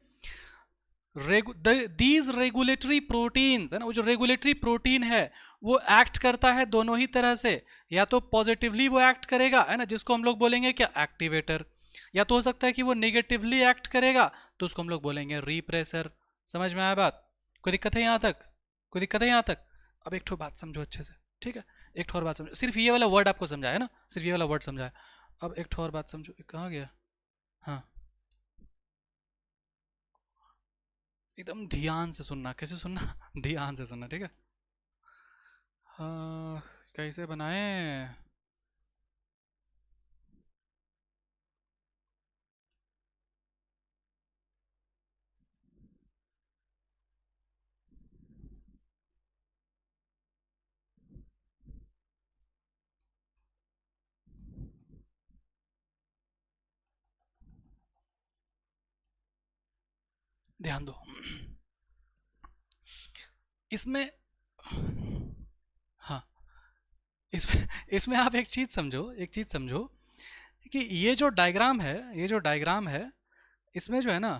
दीज रेगुलेटरी प्रोटीन्स है ना, वो जो रेगुलेटरी प्रोटीन है वो एक्ट करता है दोनों ही तरह से। या तो पॉजिटिवली वो एक्ट करेगा है ना, जिसको हम लोग बोलेंगे क्या, एक्टिवेटर। या तो हो सकता है कि वो नेगेटिवली एक्ट करेगा, तो उसको हम लोग बोलेंगे रिप्रेसर। समझ में आया बात? कोई दिक्कत है यहाँ तक? कोई दिक्कत है यहाँ तक? अब एक ठो बात समझो अच्छे से, ठीक है? एक ठो और बात समझो, सिर्फ ये वाला वर्ड आपको समझा है ना, सिर्फ ये वाला वर्ड समझा है। अब एक ठो और बात समझो, कहाँ गया? हाँ, एकदम ध्यान से सुनना। कैसे सुनना? ध्यान से सुनना, ठीक है? हाँ, कैसे बनाए? ध्यान दो इसमें। हाँ, इसमें इसमें आप एक चीज समझो, एक चीज समझो कि ये जो डायग्राम है, ये जो डायग्राम है, इसमें जो है ना,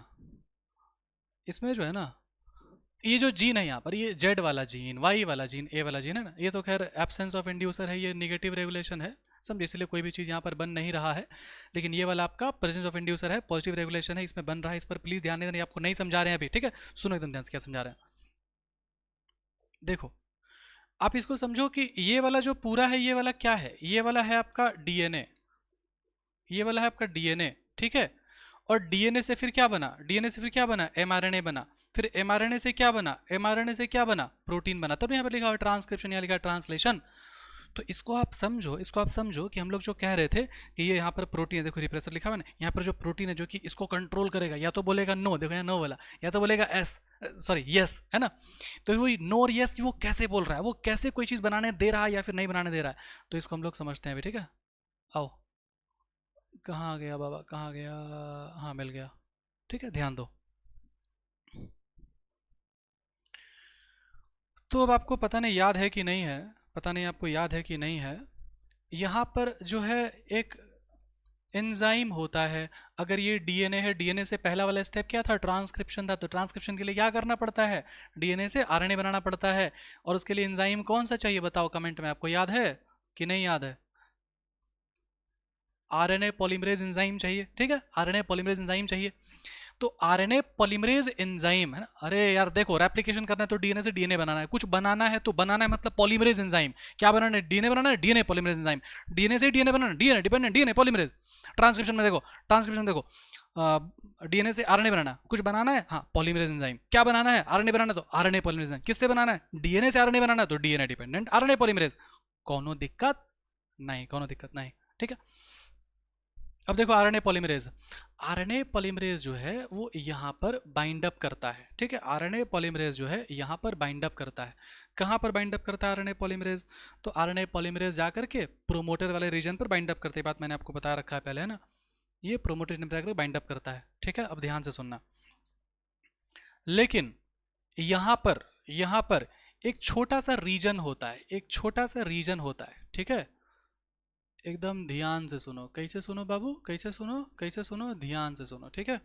इसमें जो है ना, ये जो जीन है यहाँ पर, ये जेड वाला जीन, वाई वाला जीन, ए वाला जीन है ना, ये तो खैर एब्सेंस ऑफ इंड्यूसर है, ये निगेटिव रेगुलेशन है, समझे? इसलिए कोई भी चीज़ यहाँ पर बन नहीं रहा है। लेकिन ये वाला आपका प्रेजेंस ऑफ इंड्यूसर है, पॉजिटिव रेगुलेशन है, इसमें बन रहा है। इस पर प्लीज ध्यान देना, आपको नहीं समझा रहे हैं अभी, ठीक है? सुनो एकदम ध्यान से क्या समझा रहे हैं। देखो, आप इसको समझो कि ये वाला जो पूरा है, ये वाला क्या है? ये वाला है आपका डीएनए, ये वाला है आपका डीएनए, ठीक है? और डीएनए से फिर क्या बना? डीएनए से फिर क्या बना? एमआरएनए बना। फिर एमआरएनए से क्या बना? एमआरएनए से क्या बना? प्रोटीन बना। तब यहाँ पर लिखा हुआ ट्रांसक्रिप्शन, यहाँ लिखा ट्रांसलेशन। तो इसको आप समझो, इसको आप समझो कि हम लोग जो कह रहे थे कि ये यहाँ पर प्रोटीन है, देखो रिप्रेसर लिखा हुआ है ना, यहाँ पर जो प्रोटीन है जो कि इसको कंट्रोल करेगा, या तो बोलेगा नो, देखो यहाँ नो वाला, या तो बोलेगा एस, सॉरी यस, है ना? तो वही नो और यस वो कैसे बोल रहा है, वो कैसे कोई चीज़ बनाने दे रहा है या फिर नहीं बनाने दे रहा है, तो इसको हम लोग समझते हैं अभी, ठीक है? आओ, कहाँ गया बाबा, कहाँ गया? हाँ मिल गया, ठीक है? ध्यान दो। तो अब आपको पता नहीं याद है कि नहीं है, पता नहीं आपको याद है कि नहीं है, यहाँ पर जो है एक एंजाइम होता है। अगर ये डीएनए है, डीएनए से पहला वाला स्टेप क्या था? ट्रांसक्रिप्शन था। तो ट्रांसक्रिप्शन के लिए क्या करना पड़ता है? डीएनए से आरएनए बनाना पड़ता है। और उसके लिए एंजाइम कौन सा चाहिए बताओ कमेंट में, आपको याद है कि नहीं याद है? आरएनए पॉलीमरेज एंजाइम चाहिए, ठीक है? आरएनए पॉलीमरेज एंजाइम चाहिए। तो आरएनए पॉलीमरेज एंजाइम है ना, अरे यार देखो, रेप्लिकेशन करना है तो डीएनए से डीएनए बनाना है, कुछ बनाना है तो बनाना है, मतलब पॉलीमरेज एंजाइम। क्या बनाना है? डीएनए बनाना है, डीएनए पॉलीमरेज एंजाइम। डीएनए से डीएनए बनाना है, DNA dependent DNA polymerase. Transcription में देखो, ट्रांसक्रिप्शन देखो, डीएनए से आरएनए बनाना, कुछ बनाना है, हाँ पॉलीमरेज एंजाइम। क्या बनाना है? आरएनए बनाना, तो आरएनए पॉलीमरेज एंजाइम। किससे बनाना है? डीएनए से आरएनए बनाना, तो डीएनए डिपेंडेंट आरएनए पॉलीमरेज। कोनो दिक्कत नहीं, कोनो दिक्कत नहीं, ठीक है? अब देखो आरएनए पॉलीमरेज, आरएनए पॉलीमरेज जो है वो यहाँ पर बाइंड अप करता है, ठीक है? आरएनए पॉलीमरेज जो है यहाँ पर बाइंड अप करता है। कहाँ पर बाइंड अप करता है आरएनए पॉलीमरेज? तो आरएनए पॉलीमरेज जाकर के प्रोमोटर वाले रीजन पर बाइंड अप करते हैं, बात मैंने आपको बता रखा है पहले, है ना? ये प्रोमोटर रीजन पर जाकर बाइंड अप करता है, ठीक है? अब ध्यान से सुनना। लेकिन यहाँ पर एक छोटा सा रीजन होता है, एक छोटा सा रीजन होता है, ठीक है? एकदम ध्यान से सुनो, कैसे सुनो बाबू, कैसे सुनो, कैसे सुनो, ध्यान से सुनो, ठीक है?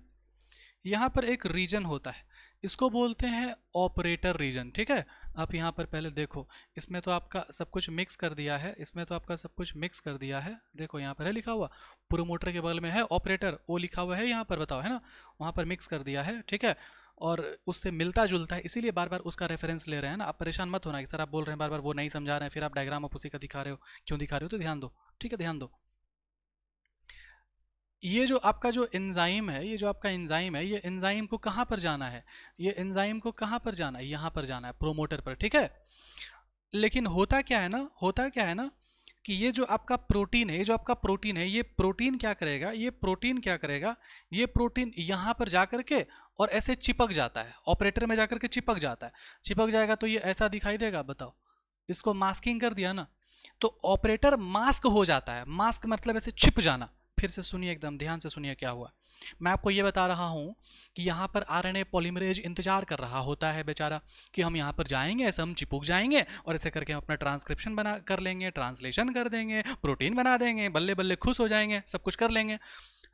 यहाँ पर एक रीजन होता है, इसको बोलते हैं ऑपरेटर रीजन, ठीक है? आप यहाँ पर पहले देखो, इसमें तो आपका सब कुछ मिक्स कर दिया है, इसमें तो आपका सब कुछ मिक्स कर दिया है। देखो यहाँ पर है लिखा हुआ, प्रोमोटर के बगल में है ऑपरेटर, ओ लिखा हुआ है यहाँ पर, बताओ, है ना? वहाँ पर मिक्स कर दिया है, ठीक है? और उससे मिलता जुलता है, इसीलिए बार बार उसका रेफरेंस ले रहे हैं ना। आप परेशान मत होना कि सर आप बोल रहे हैं बार बार वो नहीं समझा रहे हैं, फिर आप डायग्राम आप उसी का दिखा रहे हो, क्यों दिखा रहे हो? तो ध्यान दो, ठीक है? ध्यान दो। ये जो आपका जो एंजाइम है, ये जो आपका एंजाइम है, ये एंजाइम को कहाँ पर जाना है? ये एंजाइम को कहाँ पर जाना है? यहाँ पर जाना है, प्रोमोटर पर, ठीक है? लेकिन होता क्या है ना, होता क्या है ना कि ये जो आपका प्रोटीन है, ये जो आपका प्रोटीन है, ये प्रोटीन क्या करेगा? ये प्रोटीन क्या करेगा? ये प्रोटीन यहाँ पर जा करके और ऐसे चिपक जाता है, ऑपरेटर में जाकर के चिपक जाता है। चिपक जाएगा तो ये ऐसा दिखाई देगा, बताओ, इसको मास्किंग कर दिया ना, तो ऑपरेटर मास्क हो जाता है। मास्क मतलब ऐसे छिप जाना। फिर से सुनिए, एकदम ध्यान से सुनिए क्या हुआ। मैं आपको ये बता रहा हूं कि यहाँ पर आरएनए पॉलीमरेज इंतजार कर रहा होता है बेचारा, कि हम यहाँ पर जाएंगे, ऐसे हम चिपक जाएंगे और ऐसे करके हम अपना ट्रांसक्रिप्शन बना कर लेंगे, ट्रांसलेशन कर देंगे, प्रोटीन बना देंगे, बल्ले बल्ले खुश हो जाएंगे, सब कुछ कर लेंगे।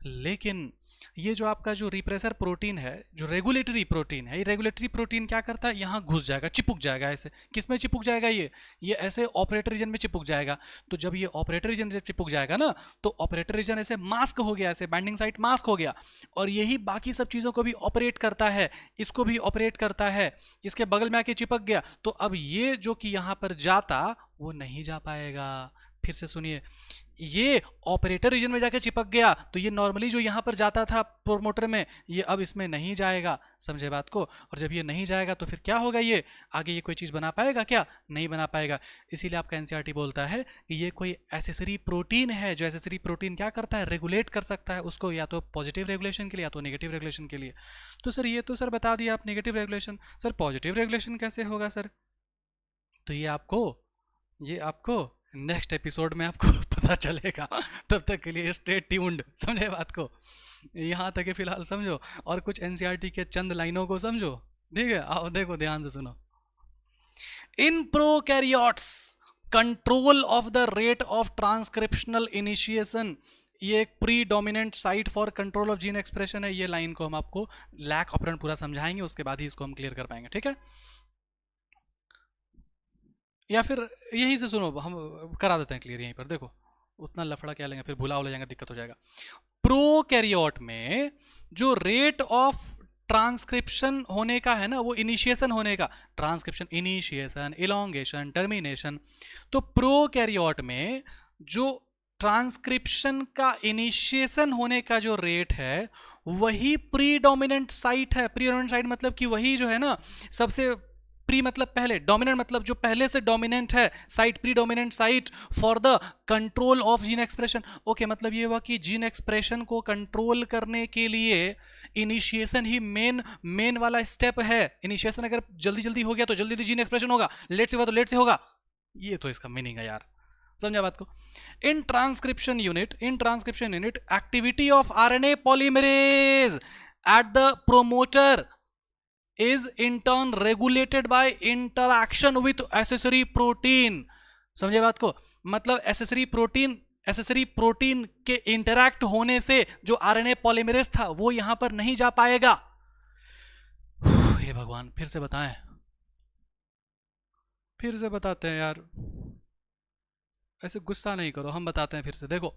लेकिन ये जो आपका जो रिप्रेसर प्रोटीन है, जो रेगुलेटरी प्रोटीन है, ये रेगुलेटरी प्रोटीन क्या करता है, यहाँ घुस जाएगा, चिपक जाएगा। ऐसे किस में चिपक जाएगा, ये ऐसे ऑपरेटर रीजन में चिपक जाएगा। तो जब ये ऑपरेटर रीजन जब चिपक जाएगा ना, तो ऑपरेटर रीजन ऐसे मास्क हो गया, ऐसे बाइंडिंग साइट मास्क हो गया, और यही बाकी सब चीज़ों को भी ऑपरेट करता है, इसको भी ऑपरेट करता है। इसके बगल में आके चिपक गया, तो अब ये जो कि यहाँ पर जाता वो नहीं जा पाएगा। फिर से सुनिए, ये ऑपरेटर रीजन में जाके चिपक गया, तो ये नॉर्मली जो यहाँ पर जाता था प्रोमोटर में, ये अब इसमें नहीं जाएगा। समझे बात को? और जब ये नहीं जाएगा तो फिर क्या होगा, ये आगे ये कोई चीज़ बना पाएगा क्या? नहीं बना पाएगा। इसीलिए आपका एनसीईआरटी बोलता है कि ये कोई एसेसरी प्रोटीन है, जो एसेसरी प्रोटीन क्या करता है, रेगुलेट कर सकता है उसको, या तो पॉजिटिव रेगुलेशन के लिए या तो नेगेटिव रेगुलेशन के लिए। तो सर ये तो सर बता दिया आप negative regulation, sir positive regulation कैसे होगा सर? तो ये आपको नेक्स्ट एपिसोड में आपको पता चलेगा। तब तक के लिए स्टे ट्यून्ड। समझे बात को? यहाँ तक फिलहाल समझो, और कुछ एनसीईआरटी के चंद लाइनों को समझो। ठीक है, आओ देखो, ध्यान से सुनो। In prokaryotes control of the rate of transcriptional initiation, ये एक predominant site for control of gene expression है। ये लाइन को हम आपको लैक ऑपरेंड पूरा समझाएंगे, उसके बाद ही इसको हम क्लियर कर पाएंगे। ठीक है, या फिर यहीं से सुनो, हम करा देते हैं क्लियर यहीं पर। देखो, उतना लफड़ा क्या लेंगे, फिर भुला हो जाएगा, दिक्कत हो जाएगा। प्रोकैरियोट में जो रेट ऑफ ट्रांसक्रिप्शन होने का है ना, वो इनिशिएशन होने का, ट्रांसक्रिप्शन इनिशिएशन, इलोंगेशन, टर्मिनेशन। तो प्रोकैरियोट में जो ट्रांसक्रिप्शन का इनिशिएशन होने का जो रेट है, वही प्रीडोमिनेंट साइट है। प्रीडोमिनेंट साइट मतलब कि वही जो है ना, सबसे प्री मतलब पहले, डोमिनेंट मतलब जो पहले से डोमिनेंट है site, pre dominant site for the control of gene expression. Okay, मतलब ये हुआ कि जीन एक्सप्रेशन को कंट्रोल करने के लिए इनिशिएशन ही मेन वाला स्टेप है। इनिशिएशन अगर जल्दी जल्दी हो गया तो जल्दी जल्दी जीन एक्सप्रेशन होगा, लेट से हुआ तो लेट से होगा। ये तो इसका मीनिंग है यार, समझा बात को? In transcription unit activity of RNA polymerase at the promoter is in turn regulated by interaction with accessory protein। समझे बात को? मतलब एसेसरी प्रोटीन के इंटरैक्ट होने से जो आरएनए पॉलीमरेज था वो यहां पर नहीं जा पाएगा। हे भगवान, फिर से बताएं, फिर से बताते हैं यार, ऐसे गुस्सा नहीं करो, हम बताते हैं फिर से। देखो,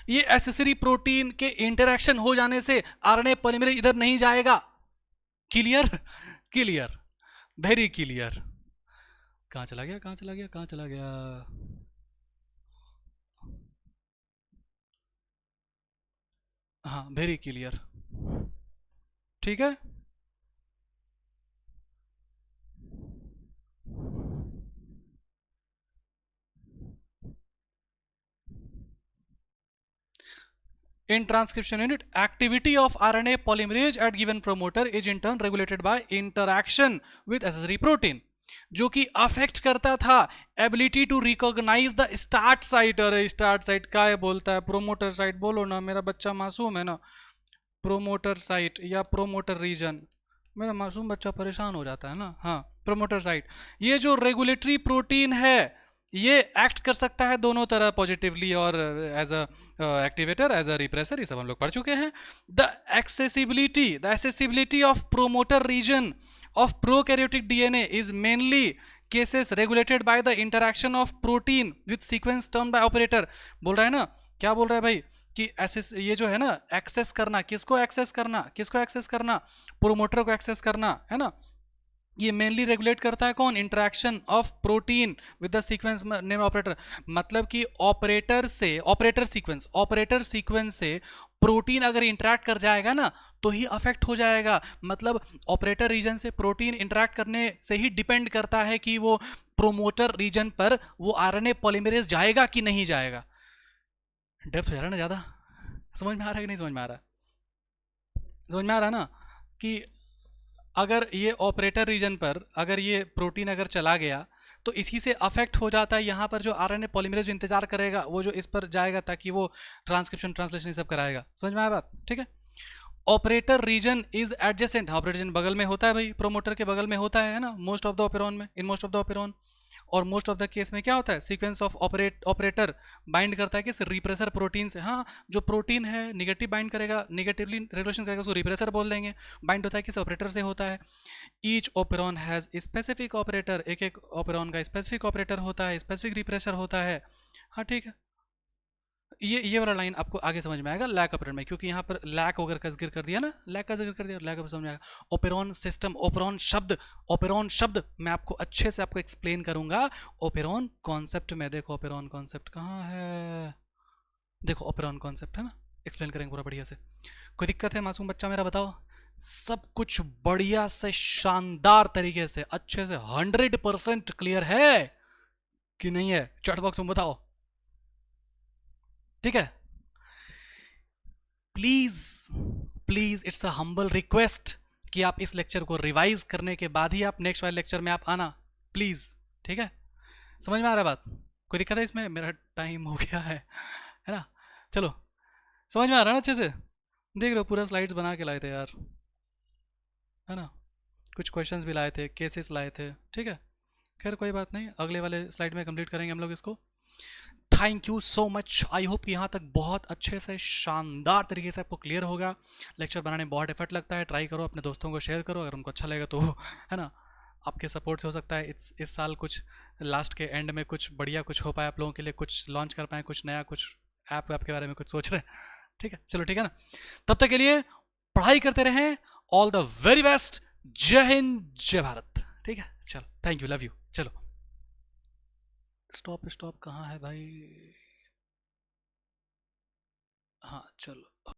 ये एसेसरी प्रोटीन के इंटरैक्शन हो जाने से आरएनए पॉलीमरेज इधर नहीं जाएगा। क्लियर? Clear, very clear. कहां चला गया, कहां चला गया, कहां चला गया? हाँ, वेरी क्लियर। ठीक है, in transcription unit activity of RNA polymerase at given promoter is in turn regulated by interaction with accessory protein, जो कि अफेक्ट करता था ability to recognise the start site. अरे स्टार्ट साइट का है बोलता है, प्रोमोटर साइट बोलो ना, मेरा बच्चा मासूम है ना। प्रोमोटर साइट या प्रोमोटर रीजन, मेरा मासूम बच्चा परेशान हो जाता है ना। हाँ, प्रोमोटर साइट, ये जो रेगुलेटरी प्रोटीन है, ये एक्ट कर सकता है दोनों तरह, पॉजिटिवली और as a activator, as a repressor, ये सब हम लोग पढ़ चुके हैं। The accessibility of promoter region of prokaryotic DNA is mainly cases regulated by the interaction of protein with sequence termed by operator। बोल रहा है ना, क्या बोल रहा है भाई, कि ये जो है ना, एक्सेस करना, किसको एक्सेस करना, प्रोमोटर को एक्सेस करना है ना, ये मेनली रेगुलेट करता है कौन? Interaction of protein with the sequence name operator. मतलब कि ऑपरेटर सीक्वेंस से प्रोटीन अगर इंटरेक्ट कर जाएगा ना, तो ही अफेक्ट हो जाएगा। मतलब ऑपरेटर रीजन से प्रोटीन इंटरेक्ट करने से ही डिपेंड करता है कि वो प्रोमोटर रीजन पर वो आरएनए पॉलीमरेज जाएगा कि नहीं जाएगा। डेप्थ हो जा रहा है ना ज़्यादा? समझ में आ रहा है कि नहीं समझ में आ रहा है? समझ में आ रहा है ना कि अगर ये ऑपरेटर रीजन पर अगर ये प्रोटीन अगर चला गया तो इसी से अफेक्ट हो जाता है यहाँ पर जो आरएनए पॉलीमरेज इंतजार करेगा वो जो इस पर जाएगा ताकि वो ट्रांसक्रिप्शन ट्रांसलेशन सब कराएगा। समझ में आया बात? ठीक है। Operator region is adjacent, operator region बगल में होता है भाई, प्रोमोटर के बगल में होता है ना, मोस्ट ऑफ द ऑपेरॉन में, in most of the operon. और मोस्ट ऑफ द केस में क्या होता है, सीक्वेंस ऑफ ऑपरेटर बाइंड करता है किस रिप्रेसर प्रोटीन से। हाँ, जो प्रोटीन है निगेटिव बाइंड करेगा, निगेटिवली रेगुलेशन करेगा, उसको रिप्रेसर बोल देंगे। बाइंड होता है किस ऑपरेटर से होता है। Each operon has specific operator, एक एक ऑपेरॉन का स्पेसिफिक ऑपरेटर होता है, स्पेसिफिक रिप्रेसर होता है। हाँ ठीक है, ये वाला लाइन आपको आगे समझ में आएगा लैक ऑपरेटर में, क्योंकि यहाँ पर लैक वगैरह का जिक्र कर दिया ना, लैक का जिक्र कर दिया, लैक समझ में आएगा। ओपेरॉन सिस्टम, ओपेरॉन शब्द मैं आपको अच्छे से आपको एक्सप्लेन करूंगा ओपेरॉन कॉन्सेप्ट में। देखो ओपेरॉन कॉन्सेप्ट कहाँ है, देखो ओपेरॉन कॉन्सेप्ट है ना, एक्सप्लेन करेंगे पूरा बढ़िया से। कोई दिक्कत है मासूम बच्चा मेरा, बताओ। सब कुछ बढ़िया से शानदार तरीके से अच्छे से 100% क्लियर है कि नहीं है, चैट बॉक्स में बताओ। ठीक है, please please it's a humble request कि आप इस लेक्चर को रिवाइज करने के बाद ही आप नेक्स्ट वाले लेक्चर में आप आना, प्लीज। ठीक है, समझ में आ रहा है बात? कोई दिक्कत है इसमें? मेरा टाइम हो गया है ना? चलो, समझ में आ रहा है ना अच्छे से? देख रहे हो पूरा स्लाइड्स बना के लाए थे यार, है ना? कुछ क्वेश्चंस भी लाए थे, केसेस लाए थे। ठीक है, खैर कोई बात नहीं, अगले वाले स्लाइड में कंप्लीट करेंगे हम लोग इसको। Thank you so much, I hope कि यहाँ तक बहुत अच्छे से शानदार तरीके से आपको क्लियर होगा। लेक्चर बनाने में बहुत एफर्ट लगता है, ट्राई करो, अपने दोस्तों को शेयर करो, अगर उनको अच्छा लगेगा तो है ना, आपके सपोर्ट से हो सकता है इस साल कुछ लास्ट के एंड में कुछ बढ़िया कुछ हो पाए आप लोगों के लिए, कुछ लॉन्च कर पाए, कुछ नया, कुछ ऐप के बारे में कुछ सोच रहे हैं। ठीक है, चलो ठीक है ना, तब तक के लिए पढ़ाई करते रहें, ऑल द वेरी बेस्ट, जय हिंद जय भारत। ठीक है, चलो, थैंक यू, लव यू। चलो, स्टॉप स्टॉप कहाँ है भाई? हाँ चलो।